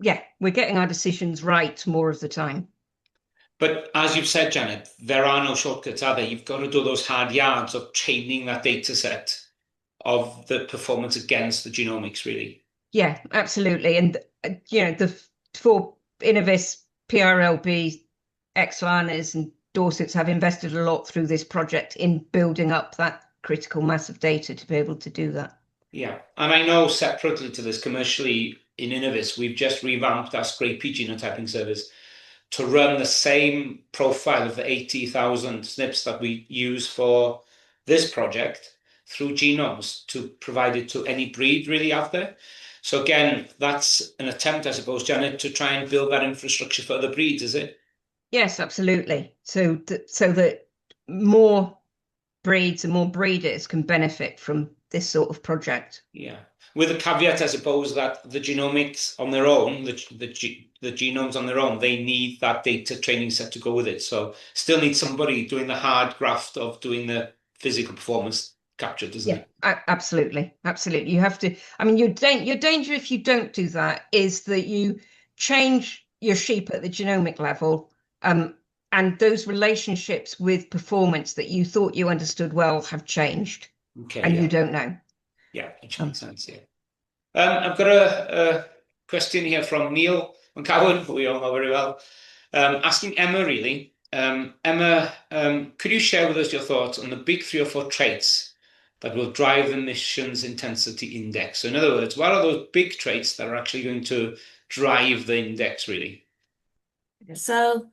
our decisions right more of the time. But as you've said, Janet, there are no shortcuts, are there? You've got to do those hard yards of training that data set of the performance against the genomics, really. Yeah, absolutely. And, for Innovis, PRLB, Exlaners and Dorsets have invested a lot through this project in building up that critical mass of data to be able to do that. Yeah. And I know separately to this, commercially in Innovis, we've just revamped our Scrapie genotyping service to run the same profile of the 80,000 SNPs that we use for this project through Genomes to provide it to any breed really out there. So again, that's an attempt, I suppose, Janet, to try and build that infrastructure for other breeds, is it? Yes, absolutely. So that more breeds and more breeders can benefit from this sort of project. Yeah. With a caveat, I suppose, that the genomics on their own, the genomes on their own, they need that data training set to go with it. So still need somebody doing the hard graft of doing the physical performance capture, doesn't it? Absolutely. Absolutely. You have to, I mean, your danger if you don't do that is that you change your sheep at the genomic level, and those relationships with performance that you thought you understood well have changed. Okay, and you don't know. Yeah, which makes sense, yeah. I've got a question here from Neil McCowan, who we all know very well, asking Emma, really. Emma, could you share with us your thoughts on the big 3 or 4 traits that will drive the emissions intensity index. So in other words, what are those big traits that are actually going to drive the index really? So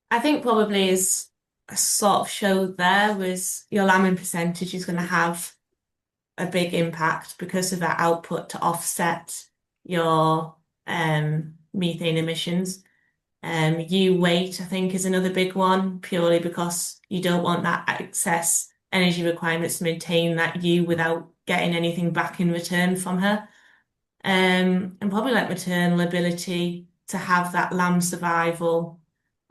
I think probably as a sort of showed there was your lambing percentage is going to have a big impact because of that output to offset your methane emissions. You weight, I think, is another big one, purely because you don't want that excess energy requirements to maintain that ewe without getting anything back in return from her. And probably like maternal ability to have that lamb survival.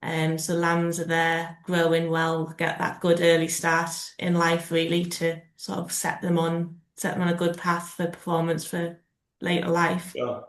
So lambs are there growing well, get that good early start in life really to sort of set them on a good path for performance for later life. Sure.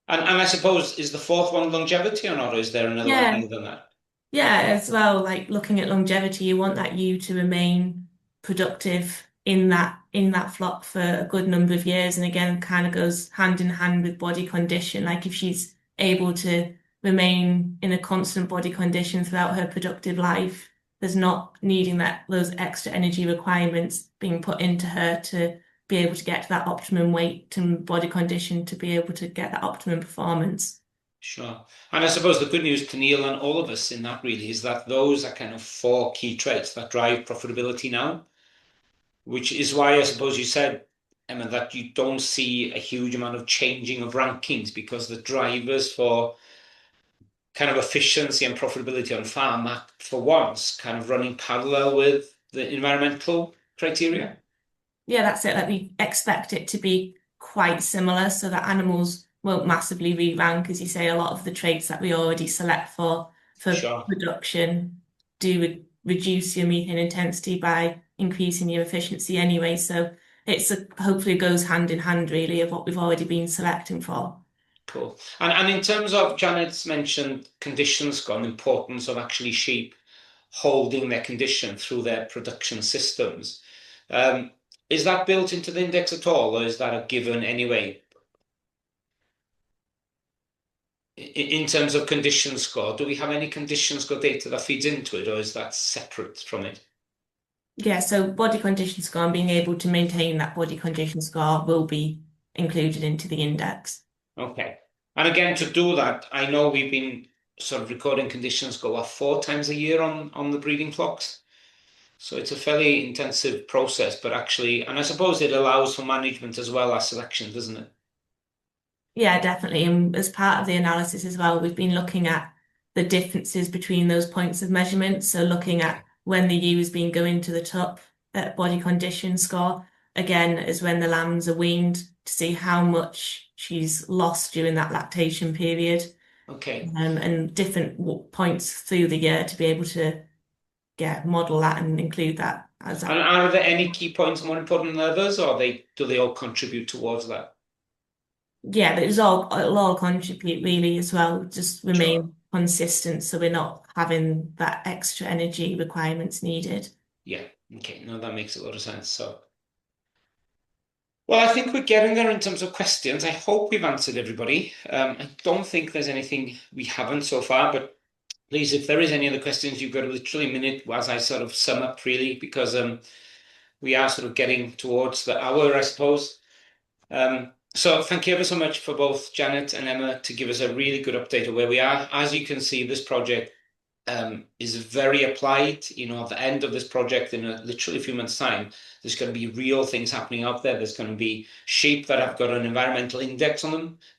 And I suppose, is the fourth one longevity or not, or is there another one Yeah, higher than that? yeah, as well, like looking at longevity, you want that ewe to remain productive in that flock for a good number of years. And again, kind of goes hand in hand with body condition. Like if she's able to remain in a constant body condition throughout her productive life, there's not needing those extra energy requirements being put into her to be able to get to that optimum weight and body condition to be able to get that optimum performance. Sure. And I suppose the good news to Neil and all of us in that really is that those are kind of four key traits that drive profitability now, which is why I suppose you said, Emma, that you don't see a huge amount of changing of rankings because the drivers for kind of efficiency and profitability on farm are, for once, kind of running parallel with the environmental criteria. Yeah, that's it. Like we expect it to be quite similar so that animals won't massively re-rank, as you say, a lot of the traits that we already select for Sure. production do reduce your methane intensity by increasing your efficiency anyway. So hopefully goes hand in hand really of what we've already been selecting for. Cool. And in terms of, Janet's mentioned condition score and the importance of actually sheep holding their condition through their production systems. Um, is that built into the index at all, or is that a given anyway? In terms of condition score, do we have any condition score data that feeds into it, or is that separate from it? Yeah, so body condition score and being able to maintain that body condition score will be included into the index. Okay. And again, to do that, I know we've been sort of recording conditions go up 4 times a year on the breeding flocks. So it's a fairly intensive process, but actually, and I suppose it allows for management as well as selection, doesn't it? Yeah, definitely. And as part of the analysis as well, we've been looking at the differences between those points of measurement. So looking at when the ewe has been going to the top at body condition score, again, as when the lambs are weaned to see how much she's lost during that lactation period, Okay. and different points through the year to be able to model that and include that as And that. are there any key points more important than others, or do they all contribute towards that? Yeah, but it'll all contribute really as well. Just Sure. remain consistent so we're not having that extra energy requirements needed. Yeah. Okay. No, that makes a lot of sense. So, well, I think we're getting there in terms of questions. I hope we've answered everybody. I don't think there's anything we haven't so far, but please, if there is any other questions, you've got literally a minute as I sort of sum up really, because we are sort of getting towards the hour, I suppose. So thank you ever so much for both Janet and Emma to give us a really good update of where we are. As you can see, this project is very applied. You know, at the end of this project, in literally a few months' time, there's going to be real things happening out there. There's going to be sheep that have got an environmental index on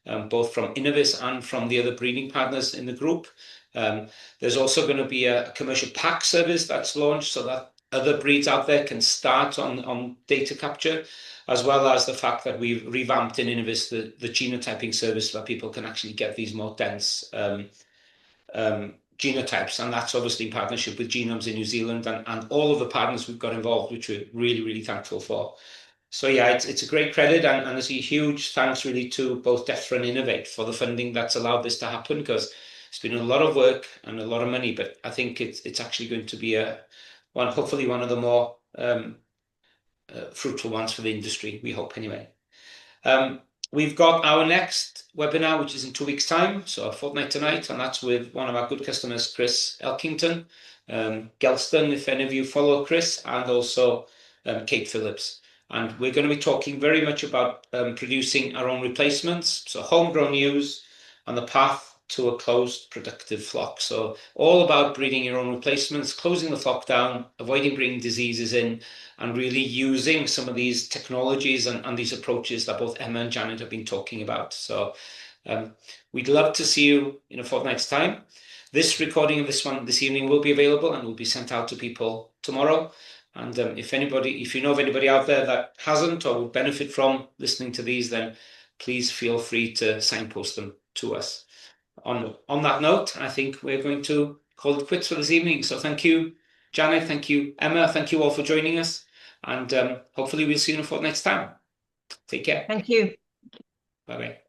them, both from Innovis and from the other breeding partners in the group. There's also going to be a commercial pack service that's launched so that other breeds out there can start on data capture, as well as the fact that we've revamped in Innovis the genotyping service so that people can actually get these more dense genotypes, and that's obviously in partnership with Genomes in New Zealand and all of the partners we've got involved, which we're really, really thankful for. So yeah, it's a great credit, and there's a huge thanks really to both DEFRA and Innovate for the funding that's allowed this to happen, because it's been a lot of work and a lot of money, but I think it's actually going to be hopefully one of the more fruitful ones for the industry, we hope anyway. We've got our next webinar, which is in 2 weeks' time, so a fortnight tonight, and that's with one of our good customers, Chris Elkington, Gelston, if any of you follow Chris, and also Kate Phillips. And we're going to be talking very much about producing our own replacements, so homegrown ewes, and the path to a closed productive flock. So all about breeding your own replacements, closing the flock down, avoiding bringing diseases in, and really using some of these technologies and these approaches that both Emma and Janet have been talking about. So we'd love to see you in a fortnight's time. This recording of this one this evening will be available and will be sent out to people tomorrow. And if you know of anybody out there that hasn't or would benefit from listening to these, then please feel free to signpost them to us. On that note, I think we're going to call it quits for this evening. So thank you, Janet. Thank you, Emma. Thank you all for joining us. And hopefully we'll see you in a fortnight's time. Take care. Thank you. Bye-bye.